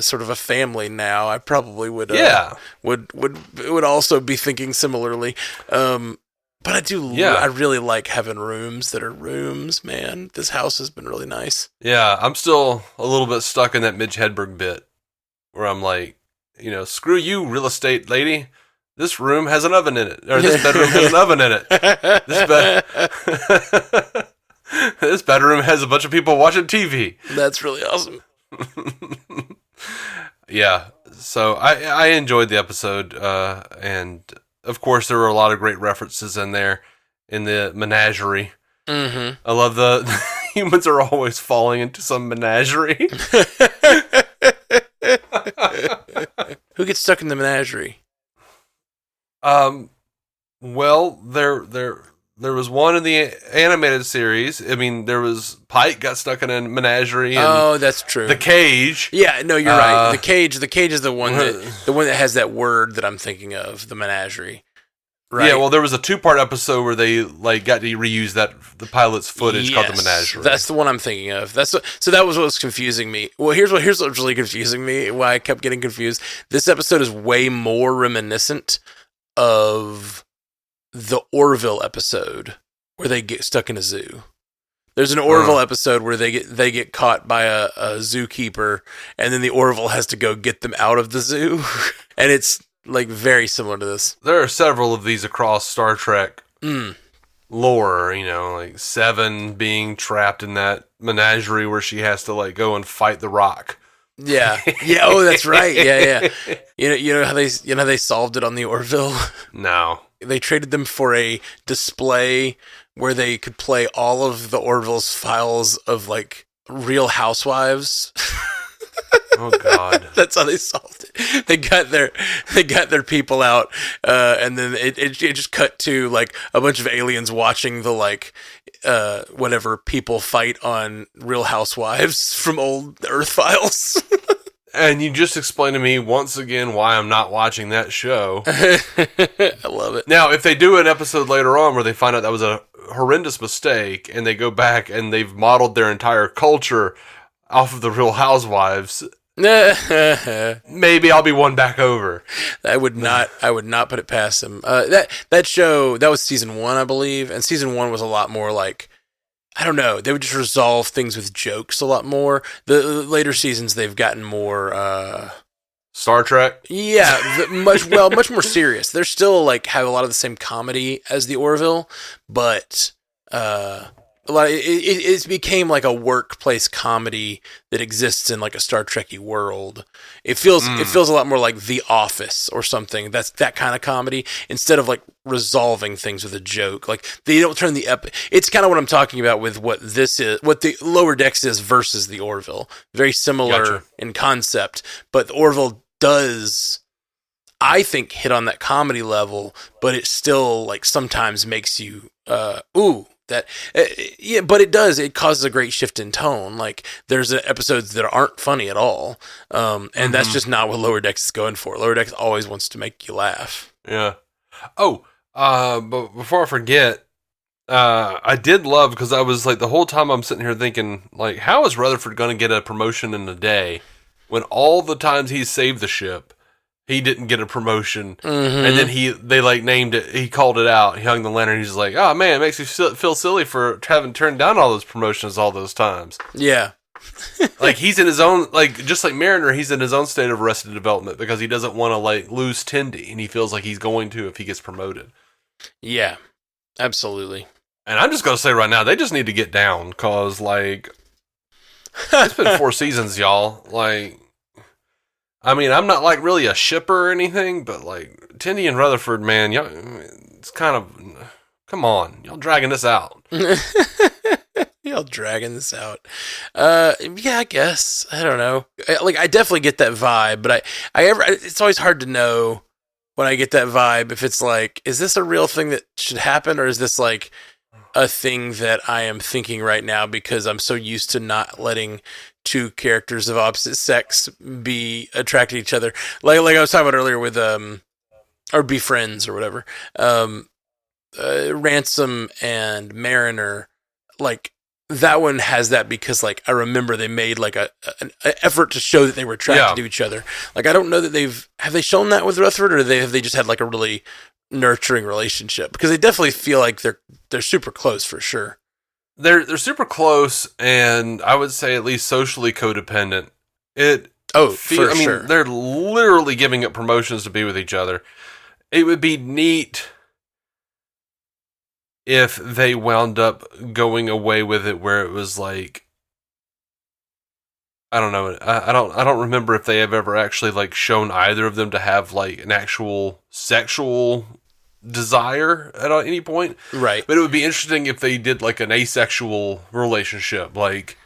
sort of a family now, I probably would would also be thinking similarly. But I do. Yeah. I really like having rooms that are rooms. Man, this house has been really nice. Yeah, I'm still a little bit stuck in that Midge Hedberg bit where I'm like, screw you, real estate lady. This room has an oven in it, or this bedroom has an oven in it. This bedroom has a bunch of people watching TV. That's really awesome. Yeah, so I enjoyed the episode, and of course there were a lot of great references in there in the menagerie. Mm-hmm. I love the humans are always falling into some menagerie. Who gets stuck in the menagerie? Well, there was one in the animated series. I mean, there was Pike got stuck in a menagerie. And that's true. The cage. Yeah, no, you're right. The cage is the one that has that word that I'm thinking of, the menagerie. Right. Yeah, well, there was a 2-part episode where they like got to reuse the pilot's footage called the menagerie. That's the one I'm thinking of. So that was what was confusing me. Well, here's what's really confusing me. Why I kept getting confused. This episode is way more reminiscent of the Orville episode where they get stuck in a zoo. There's an Orville episode where they get caught by a zookeeper, and then the Orville has to go get them out of the zoo, and it's like very similar to this. There are several of these across Star Trek lore. Like Seven being trapped in that menagerie where she has to like go and fight the Rock. Yeah. Oh, that's right. Yeah. You know how they solved it on the Orville? No. They traded them for a display where they could play all of the Orville's files of like Real Housewives. Oh God. That's how they solved it. They got their people out, and then it just cut to like a bunch of aliens watching the like whatever people fight on Real Housewives from old Earth files. And you just explained to me once again why I'm not watching that show. I love it. Now, if they do an episode later on where they find out that was a horrendous mistake and they go back and they've modeled their entire culture off of the Real Housewives, maybe I'll be won back over. I would not put it past them. That show, that was season 1, I believe, and season 1 was a lot more like, I don't know, they would just resolve things with jokes a lot more. The later seasons, they've gotten more Star Trek. Yeah, much more serious. They're still like have a lot of the same comedy as the Orville, but a lot. It became like a workplace comedy that exists in like a Star Trek-y world. It feels a lot more like The Office or something. That's that kind of comedy instead of like resolving things with a joke. Like they don't turn the It's kind of what I'm talking about with what this is, what the Lower Decks is versus the Orville. Very similar in concept, but the Orville does, I think, hit on that comedy level, but it still like sometimes makes you but it does. It causes a great shift in tone. Like there's episodes that aren't funny at all, and that's just not what Lower Decks is going for. Lower Decks always wants to make you laugh. Yeah. Oh, but before I forget, I did love, because I was like the whole time I'm sitting here thinking like, how is Rutherford going to get a promotion in a day when all the times he saved the ship, he didn't get a promotion, and then they like named it. He called it out. He hung the lantern. He's like, "Oh man, it makes me feel silly for having turned down all those promotions all those times." Yeah, like he's in his own, like just like Mariner, he's in his own state of Arrested Development because he doesn't want to like lose Tendi, and he feels like he's going to if he gets promoted. Yeah, absolutely. And I'm just gonna say right now, they just need to get down, because like it's been 4 seasons, y'all. Like, I mean, I'm not like really a shipper or anything, but like Tendi and Rutherford, man, y'all, it's kind of, come on, y'all dragging this out. Y'all dragging this out. Yeah, I guess. I don't know. I definitely get that vibe, but it's always hard to know when I get that vibe if it's like, is this a real thing that should happen, or is this like a thing that I am thinking right now because I'm so used to not letting two characters of opposite sex be attracted to each other. Like I was talking about earlier with or be friends or whatever. Ransom and Mariner, like that one has that because like I remember they made like an effort to show that they were attracted to each other. Like I don't know that have they shown that with Rutherford, or have they just had like a really nurturing relationship? Because they definitely feel like they're super close for sure. They're super close, and I would say at least socially codependent. Sure. They're literally giving up promotions to be with each other. It would be neat if they wound up going away with it where it was like, I don't know. I don't remember if they have ever actually like shown either of them to have like an actual sexual desire at any point. Right. But it would be interesting if they did like an asexual relationship, like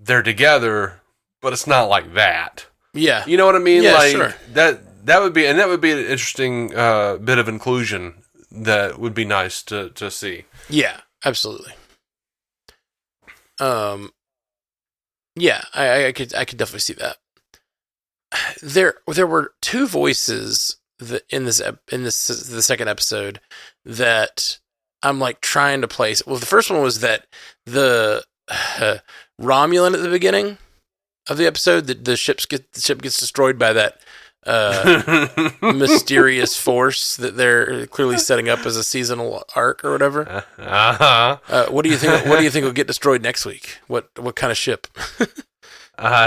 they're together, but it's not like that. Yeah. You know what I mean? Yeah, like sure. that would be an interesting bit of inclusion that would be nice to see. Yeah, absolutely. Yeah, I could definitely see that. There were two voices in the second episode that I'm like trying to place. Well, the first one was that the Romulan at the beginning of the episode, the ship gets destroyed by that mysterious force that they're clearly setting up as a seasonal arc or whatever. What do you think? What do you think will get destroyed next week? What kind of ship? I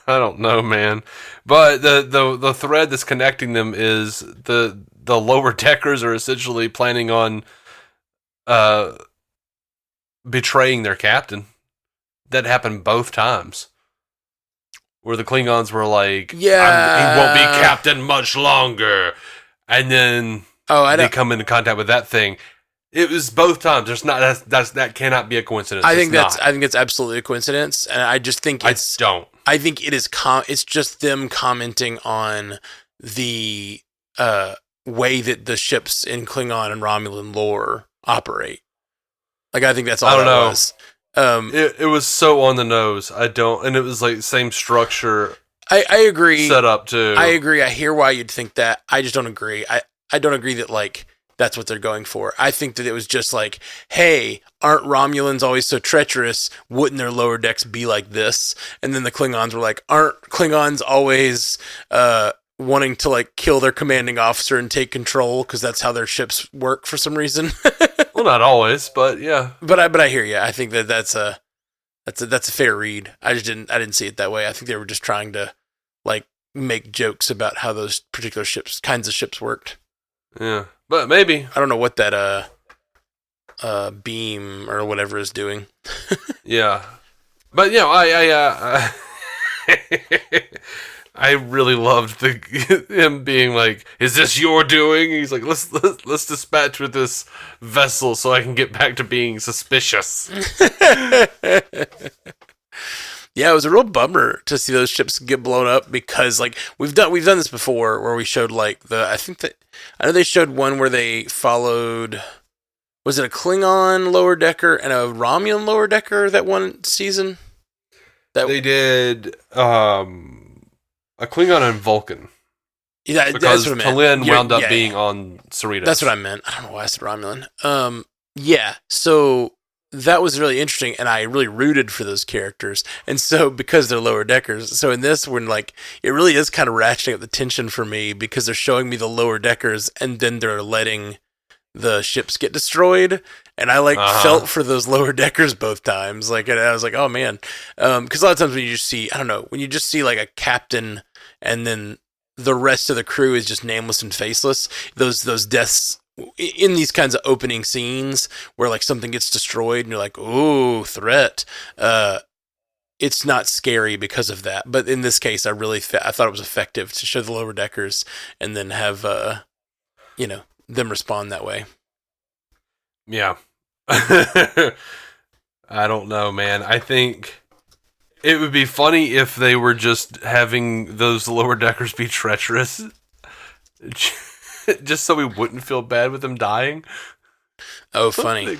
don't know, man. But the thread that's connecting them is the lower deckers are essentially planning on betraying their captain. That happened both times. Where the Klingons were like, yeah, he won't be captain much longer. And then they come into contact with that thing. It was both times. There's not that cannot be a coincidence. I think it's absolutely a coincidence, and I just think I think it is. It's just them commenting on the way that the ships in Klingon and Romulan lore operate. Like I think that's all. I don't know. Was. It was so on the nose. And it was like same structure. I agree. Set up too. I agree. I hear why you'd think that. I just don't agree. I don't agree that like that's what they're going for. I think that it was just like, hey, aren't Romulans always so treacherous? Wouldn't their lower decks be like this? And then the Klingons were like, aren't Klingons always wanting to like kill their commanding officer and take control because that's how their ships work for some reason? Well, not always, but yeah. But I hear you. I think that's a fair read. I didn't see it that way. I think they were just trying to like make jokes about how those particular kinds of ships worked. Yeah, but maybe I don't know what that beam or whatever is doing. Yeah, but you know, I really loved him being like, "Is this your doing?" He's like, "Let's dispatch with this vessel so I can get back to being suspicious." Yeah, it was a real bummer to see those ships get blown up because like we've done this before where we showed like I know they showed one where they followed. Was it a Klingon lower decker and a Romulan lower decker that one season? They did. A Klingon and Vulcan. Yeah, because that's what I meant. T'Lyn wound up being on Cerritos. That's what I meant. I don't know why I said Romulan. Yeah, so that was really interesting, and I really rooted for those characters. And so, because they're lower deckers, so in this, when like it really is kind of ratcheting up the tension for me because they're showing me the lower deckers, and then they're letting the ships get destroyed. And I like felt for those lower deckers both times. Like, and I was like, oh man, because a lot of times when you just see, I don't know, when you just see like a captain, and then the rest of the crew is just nameless and faceless. Those deaths in these kinds of opening scenes where like something gets destroyed, and you're like, ooh, threat. It's not scary because of that. But in this case, I thought it was effective to show the lower deckers and then have them respond that way. Yeah. I don't know, man. I think it would be funny if they were just having those lower deckers be treacherous just so we wouldn't feel bad with them dying. Oh, funny.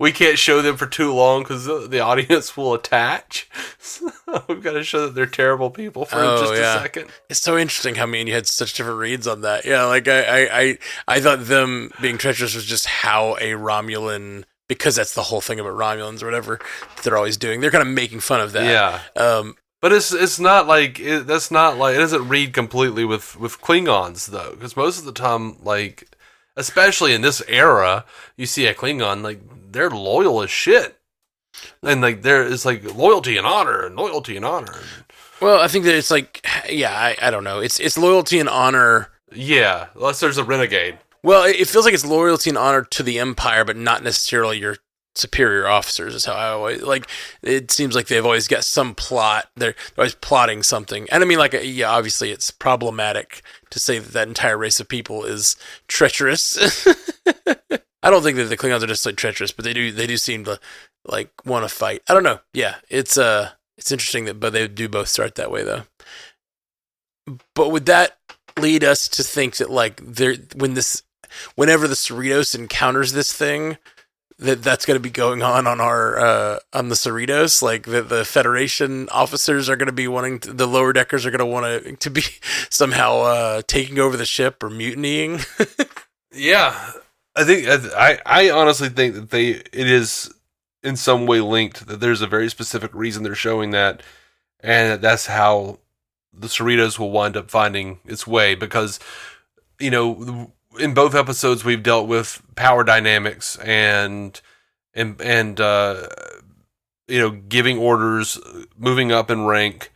We can't show them for too long because the audience will attach. So we've got to show that they're terrible people for just a second. It's so interesting how me and you had such different reads on that. Yeah, like I thought them being treacherous was just how a Romulan, because that's the whole thing about Romulans or whatever they're always doing. They're kind of making fun of that. Yeah. But it's not like it doesn't read completely with Klingons though, because most of the time, like especially in this era, you see a Klingon like they're loyal as shit, and like it's like loyalty and honor. Well, I think that it's like I don't know. It's loyalty and honor. Yeah, unless there's a renegade. Well, it feels like it's loyalty and honor to the Empire, but not necessarily your superior officers is how I always like. It seems like they've always got some plot. They're always plotting something, and I mean, like, obviously it's problematic to say that entire race of people is treacherous. I don't think that the Klingons are just like treacherous, but they do seem to like want to fight. I don't know. Yeah, it's interesting but they do both start that way though. But would that lead us to think that like whenever the Cerritos encounters this thing, that's going to be going on our on the Cerritos, like the Federation officers are going to be the lower deckers are going to want to be somehow taking over the ship or mutinying. Yeah, I honestly think that it is in some way linked. That there's a very specific reason they're showing that, and that's how the Cerritos will wind up finding its way, because in both episodes we've dealt with power dynamics and giving orders, moving up in rank,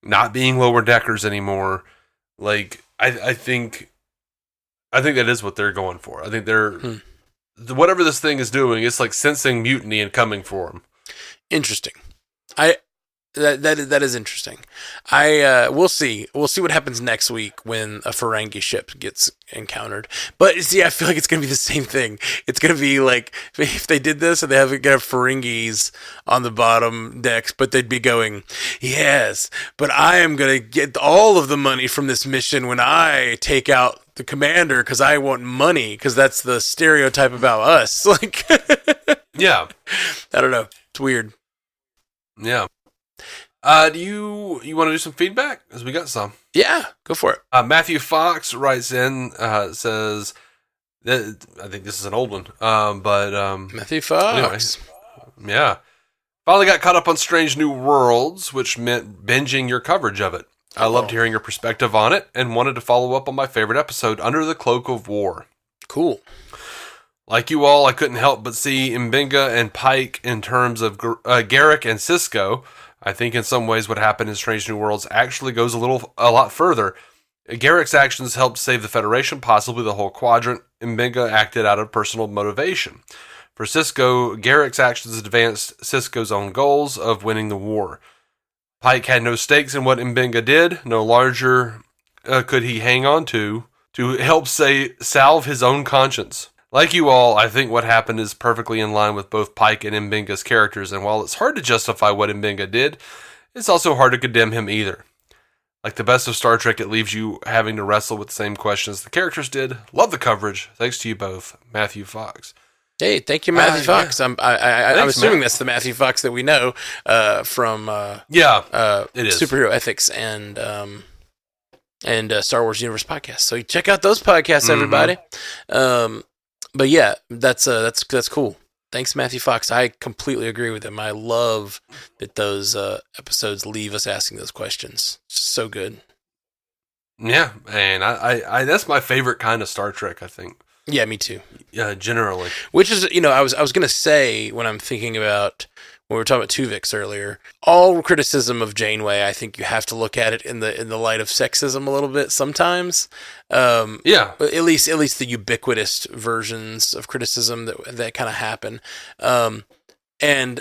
not being lower deckers anymore. Like I think that is what they're going for. I think they're whatever this thing is doing, it's like sensing mutiny and coming for them. Interesting. That is interesting. We'll see. We'll see what happens next week when a Ferengi ship gets encountered. But see, I feel like it's gonna be the same thing. It's gonna be like if they did this and they have Ferengis on the bottom decks, but they'd be going, yes, but I am gonna get all of the money from this mission when I take out the commander because I want money, because that's the stereotype about us. Like, yeah, I don't know. It's weird. Yeah. Do you want to do some feedback? Because we got some. Yeah, go for it. Matthew Fox writes in, says, that, I think this is an old one, but Matthew Fox. Anyway, yeah. Finally got caught up on Strange New Worlds, which meant binging your coverage of it. I loved hearing your perspective on it and wanted to follow up on my favorite episode, Under the Cloak of War. Cool. Like you all, I couldn't help but see M'Benga and Pike in terms of Garrick and Cisco. I think in some ways what happened in Strange New Worlds actually goes a lot further. Garrick's actions helped save the Federation, possibly the whole quadrant. M'Benga acted out of personal motivation. For Cisco, Garrick's actions advanced Cisco's own goals of winning the war. Pike had no stakes in what M'Benga did. No larger could he hang on to help salve his own conscience. Like you all, I think what happened is perfectly in line with both Pike and M'Benga's characters, and while it's hard to justify what M'Benga did, it's also hard to condemn him either. Like the best of Star Trek, it leaves you having to wrestle with the same questions the characters did. Love the coverage. Thanks to you both, Matthew Fox. Hey, thank you, Matthew Fox. Yeah. I'm assuming that's the Matthew Fox that we know from it is Superhero Ethics and Star Wars Universe podcast. So check out those podcasts, everybody. But yeah, that's cool. Thanks, Matthew Fox. I completely agree with him. I love that those episodes leave us asking those questions. It's just so good. Yeah, and I that's my favorite kind of Star Trek, I think. Yeah, me too. Yeah, generally. Which is, I was gonna say when I'm thinking about when we were talking about Twovix earlier, all criticism of Janeway, I think you have to look at it in the light of sexism a little bit sometimes. Yeah. At least the ubiquitous versions of criticism that kind of happen. And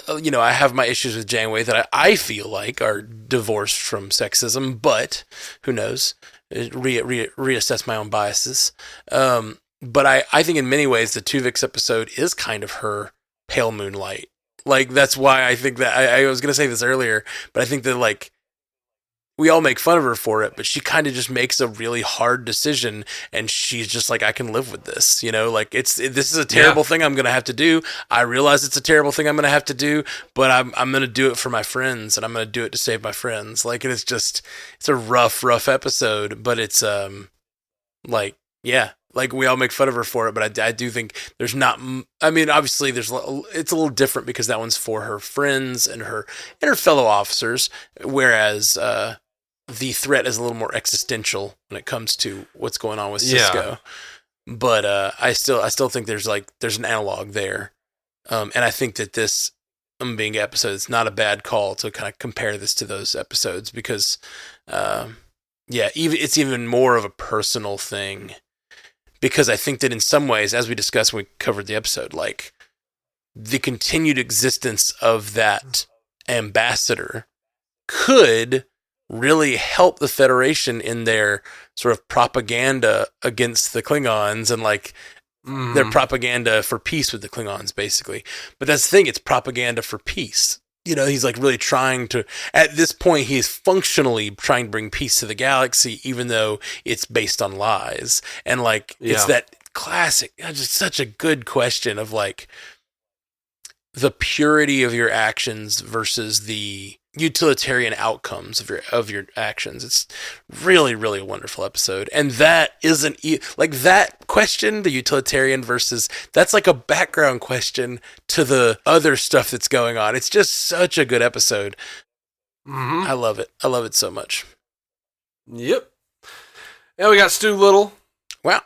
I have my issues with Janeway that I feel like are divorced from sexism, but who knows? Reassess my own biases. But I think in many ways the Twovix episode is kind of her pale moonlight. Like, that's why I think that I was going to say this earlier, but I think that, like, we all make fun of her for it, but she kind of just makes a really hard decision, and she's just like, I can live with this, like this is a terrible thing I'm going to have to do. I realize it's a terrible thing I'm going to have to do, but I'm going to do it for my friends, and I'm going to do it to save my friends. Like, and it's a rough episode, but it's like, yeah, like we all make fun of her for it, but I do think there's not. I mean, obviously, it's a little different because that one's for her friends and her fellow officers, whereas the threat is a little more existential when it comes to what's going on with Cisco. Yeah. But I still think there's an analog there, and I think that this being episode, it's not a bad call to kind of compare this to those episodes because, it's even more of a personal thing. Because I think that in some ways, as we discussed when we covered the episode, like the continued existence of that ambassador could really help the Federation in their sort of propaganda against the Klingons and like their propaganda for peace with the Klingons, basically. But that's the thing, it's propaganda for peace. He's like really trying to, at this point, he's functionally trying to bring peace to the galaxy, even though it's based on lies. And like, it's that classic, just such a good question of like the purity of your actions versus the utilitarian outcomes of your actions. It's really, really a wonderful episode. And that isn't like that question, the utilitarian versus, that's like a background question to the other stuff that's going on. It's just such a good episode. Mm-hmm. I love it. I love it so much. Yep. And we got Stu Little. Wow.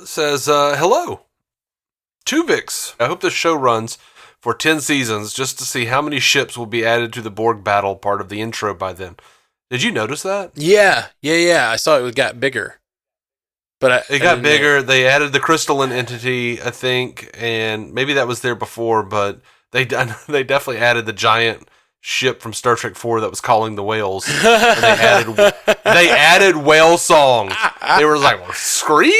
Says, hello. Twovix. I hope this show runs for 10 seasons just to see how many ships will be added to the Borg battle part of the intro by then. Did you notice that? Yeah. I saw it got bigger. But it got bigger. They added the crystalline entity, I think, and maybe that was there before, but they definitely added the giant ship from Star Trek 4 that was calling the whales. And they added whale songs. They were like, well, scream!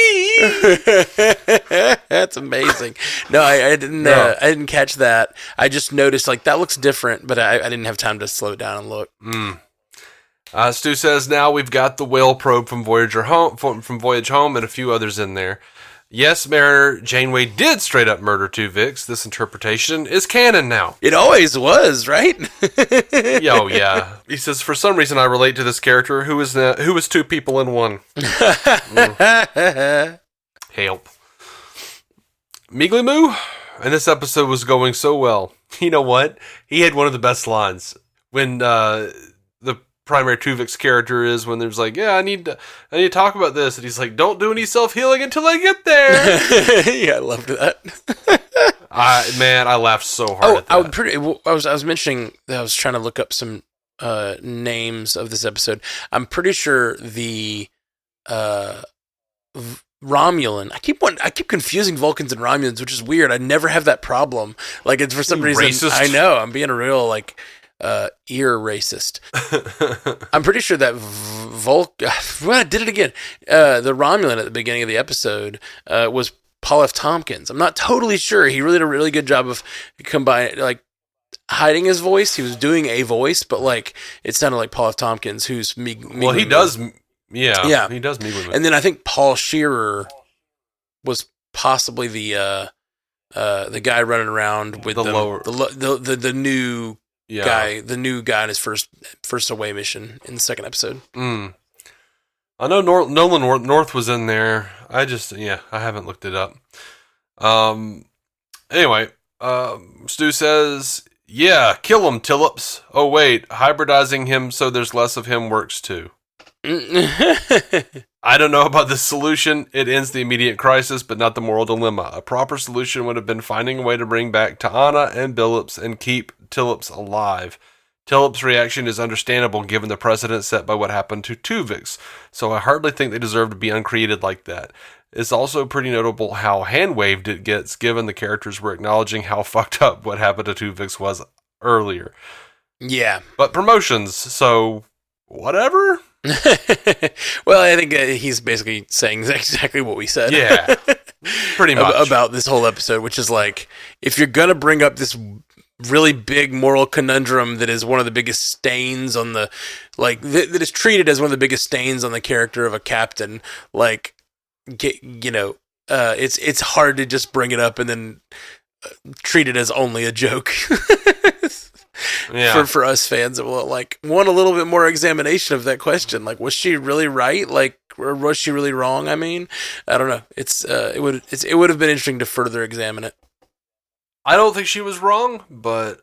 That's amazing. No, I didn't catch that. I just noticed like that looks different, but I didn't have time to slow it down and look. Stu says now we've got the whale probe from Voyage Home and a few others in there. Yes, Mariner Janeway did straight up murder Twovix. This interpretation is canon now. It always was, right? Oh, yeah. He says, for some reason I relate to this character who is two people in one. Help. Meegly Moo, and this episode was going so well. You know what? He had one of the best lines when the primary Twovix character is when there's like, I need to talk about this, and he's like, don't do any self-healing until I get there. Yeah, I loved that. I laughed so hard at that. I was mentioning that I was trying to look up some names of this episode. I'm pretty sure the Romulan. I keep confusing Vulcans and Romulans, which is weird. I never have that problem. Like, it's for some reason. Racist. I know. I'm being a real ear racist. I'm pretty sure that I did it again. The Romulan at the beginning of the episode was Paul F. Tompkins. I'm not totally sure. He really did a really good job of hiding his voice. He was doing a voice, but it sounded like Paul F. Tompkins, who's Well, he does. Yeah, he does Meegly Moo. And then I think Paul Shearer was possibly the guy running around with the new. Yeah. The new guy in his first away mission in the second episode. I know Nolan North was in there. I haven't looked it up. Anyway, Stu says, kill him, Tillips. Oh wait, hybridizing him so there's less of him works too. I don't know about this solution. It ends the immediate crisis, but not the moral dilemma. A proper solution would have been finding a way to bring back T'Ana and Billups and keep Tillips alive. Tillips' reaction is understandable given the precedent set by what happened to Twovix, so I hardly think they deserve to be uncreated like that. It's also pretty notable how hand-waved it gets given the characters were acknowledging how fucked up what happened to Twovix was earlier. Yeah. But promotions, so whatever? Well, I think he's basically saying exactly what we said. Yeah, pretty much. About this whole episode, which is if you're going to bring up this really big moral conundrum that is one of the biggest stains on the, like, that is treated as one of the biggest stains on the character of a captain. Like, it's hard to just bring it up and then treat it as only a joke. Yeah. For us fans, it will want a little bit more examination of that question. Like, was she really right? Like, or was she really wrong? I mean, I don't know. It would have been interesting to further examine it. I don't think she was wrong, but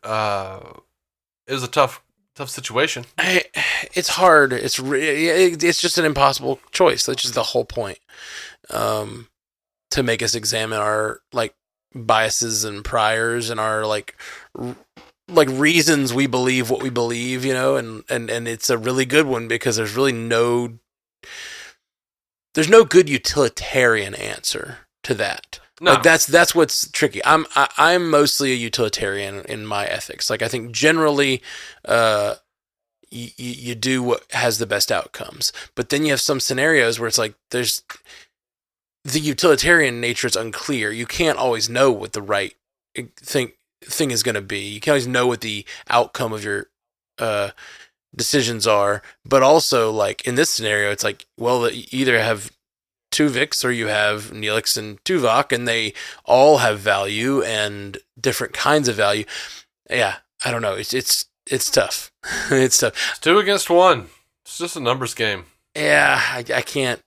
it was a tough situation. It's hard. It's just an impossible choice. That's just the whole point. To make us examine our like biases and priors and our like reasons we believe what we believe, and it's a really good one because there's really no good utilitarian answer to that. No. Like that's what's tricky. I'm mostly a utilitarian in my ethics. Like I think generally, you do what has the best outcomes. But then you have some scenarios where it's like the utilitarian nature is unclear. You can't always know what the right thing is going to be. You can't always know what the outcome of your decisions are. But also, like in this scenario, it's like, well, you either have Twovix or you have Neelix and Tuvok, and they all have value and different kinds of value. Yeah, I don't know. It's tough. It's tough. It's 2 against 1. It's just a numbers game. Yeah, I can't.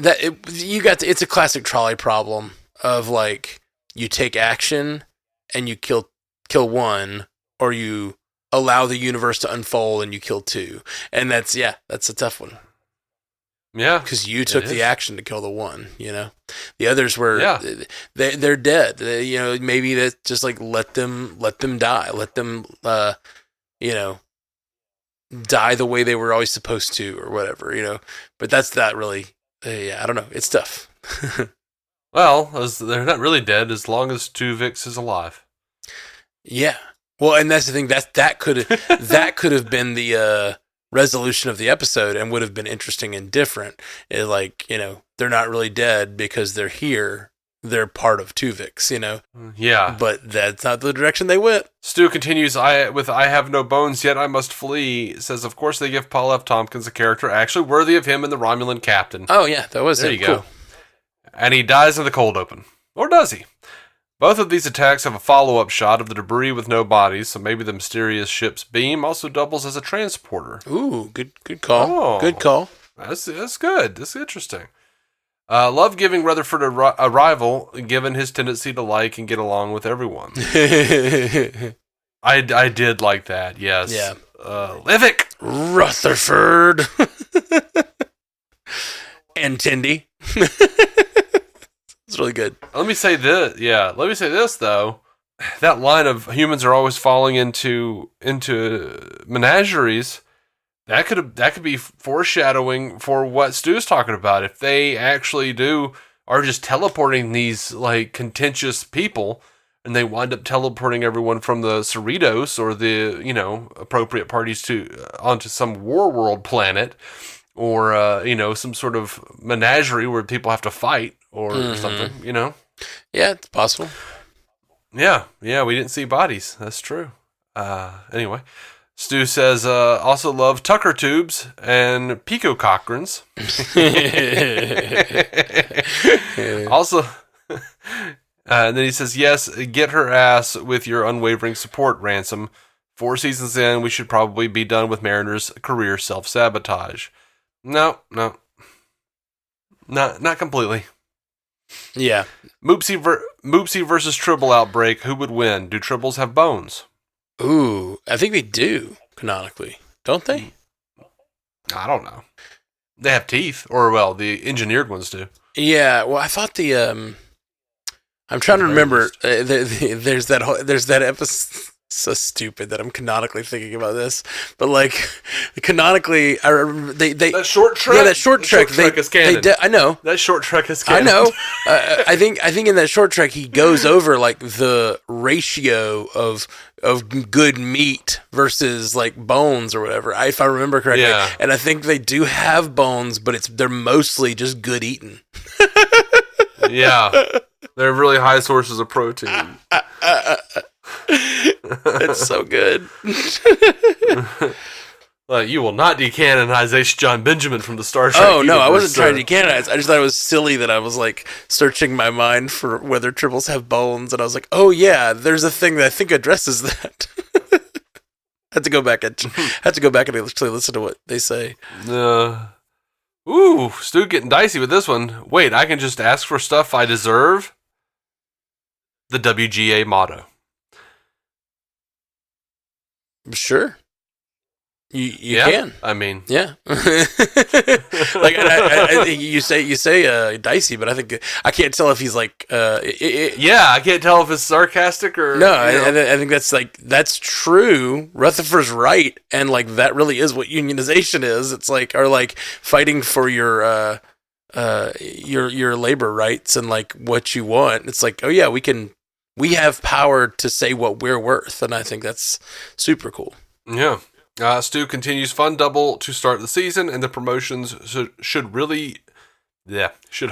It's a classic trolley problem of like you take action and you kill one, or you allow the universe to unfold and you kill 2, and that's a tough one. Yeah, because you took the action to kill the one. The others were they're dead. Maybe that just like let them die. Let them die the way they were always supposed to, or whatever. But that's not really. I don't know. It's tough. Well, they're not really dead as long as Twovix is alive. Yeah. Well, and that's the thing. That could have been the resolution of the episode and would have been interesting and different. They're not really dead because they're here. They're part of Twovix, Yeah. But that's not the direction they went. Stu continues, I have no bones, yet I must flee. Says, of course, they give Paul F. Tompkins a character actually worthy of him in the Romulan captain. Oh, yeah, that was there. It. You cool. go. And he dies in the cold open. Or does he? Both of these attacks have a follow-up shot of the debris with no bodies, so maybe the mysterious ship's beam also doubles as a transporter. Ooh, good call. Oh, good call. That's good. That's interesting. Love giving Rutherford a rival, given his tendency to like and get along with everyone. I did like that, yes. Yeah. Livik! Rutherford! And Tindy. It's really good. Let me say this, though. That line of humans are always falling into menageries. That could be foreshadowing for what Stu's talking about. If they actually are just teleporting these like contentious people, and they wind up teleporting everyone from the Cerritos or the appropriate parties onto some war world planet, or some sort of menagerie where people have to fight or something. Yeah, it's possible. Yeah, we didn't see bodies. That's true. Anyway. Stu says, also love Tucker tubes and Pico Cochrans. Also, and then he says, yes, get her ass with your unwavering support, Ransom. 4 seasons in, we should probably be done with Mariner's career self-sabotage. No. Not completely. Yeah. Moopsie versus Tribble outbreak. Who would win? Do Tribbles have bones? Ooh, I think they do, canonically. Don't they? I don't know. They have teeth, or, well, the engineered ones do. Yeah, well, I thought I'm trying to remember. There's that episode. So stupid that I'm canonically thinking about this, but like canonically, I remember they that short trek. Yeah, that short trek. Is canon. I know that short trek is canon. I know. I think in that short trek he goes over like the ratio of good meat versus like bones or whatever. If I remember correctly, yeah. And I think they do have bones, but they're mostly just good eating. Yeah, they're really high sources of protein. It's so good. You will not decanonize H. John Benjamin from the Star Trek. Oh, no, I wasn't universe, trying to decanonize. I just thought it was silly that I was, like, searching my mind for whether tribbles have bones, and I was like, oh, yeah, there's a thing that I think addresses that. Had to go back and actually listen to what they say. Ooh, Stu getting dicey with this one. Wait, I can just ask for stuff I deserve? The WGA motto. Sure. You can. I mean, yeah. Like I you say dicey, but I think I can't tell if he's like I can't tell if it's sarcastic or no. I think that's true. Rutherford's right, and like that really is what unionization is. It's like fighting for your labor rights and like what you want. It's like, oh yeah, we have power to say what we're worth, and I think that's super cool. Yeah. Stu continues fun double to start the season, and the promotions should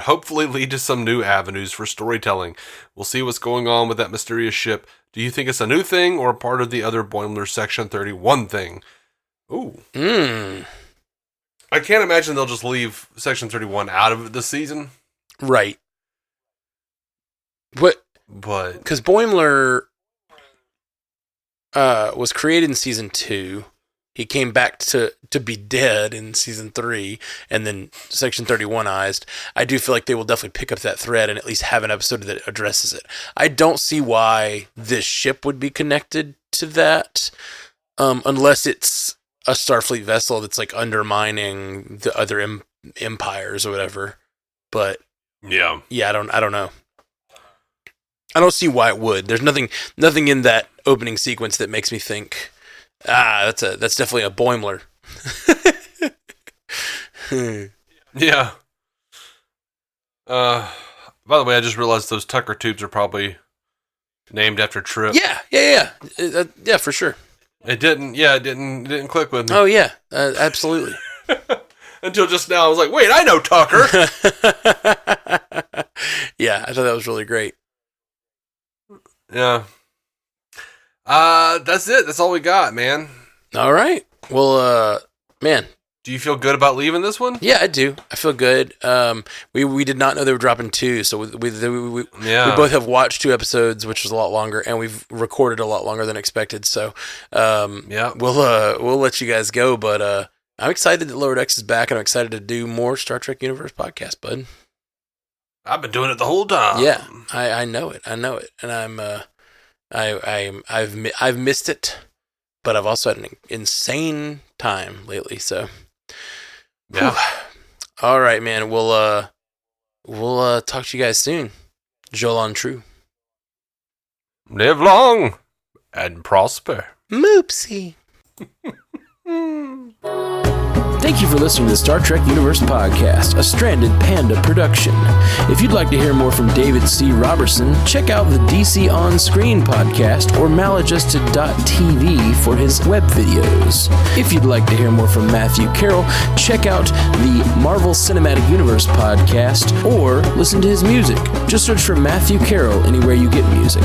hopefully lead to some new avenues for storytelling. We'll see what's going on with that mysterious ship. Do you think it's a new thing or part of the other Boimler Section 31 thing? Ooh. I can't imagine they'll just leave Section 31 out of the season. Right. But because Boimler was created in season 2. He came back to be dead in season 3, and then Section 31ized. I do feel like they will definitely pick up that thread and at least have an episode that addresses it. I don't see why this ship would be connected to that, unless it's a Starfleet vessel that's like undermining the other empires or whatever. But yeah, I don't know. I don't see why it would. There's nothing in that opening sequence that makes me think, that's definitely a Boimler. Yeah. By the way, I just realized those Tucker tubes are probably named after Trip. Yeah, for sure. It didn't click with me. Oh yeah, absolutely. Until just now, I was like, wait, I know Tucker. Yeah, I thought that was really great. Yeah. That's it. That's all we got, man. All right. Well, man. Do you feel good about leaving this one? Yeah, I do. I feel good. We did not know they were dropping 2, so we both have watched 2 episodes, which was a lot longer, and we've recorded a lot longer than expected. So, we'll let you guys go. But I'm excited that Lower Decks is back, and I'm excited to do more Star Trek Universe podcast, bud. I've been doing it the whole time. Yeah, I know it, and I've missed it, but I've also had an insane time lately. So, yeah. Whew. All right, man. We'll talk to you guys soon. Jolan True. Live long and prosper. Moopsie. Thank you for listening to the Star Trek Universe Podcast, a Stranded Panda production. If you'd like to hear more from David C. Roberson, check out the DC On Screen podcast or maladjusted.tv for his web videos. If you'd like to hear more from Matthew Carroll, check out the Marvel Cinematic Universe podcast or listen to his music. Just search for Matthew Carroll anywhere you get music.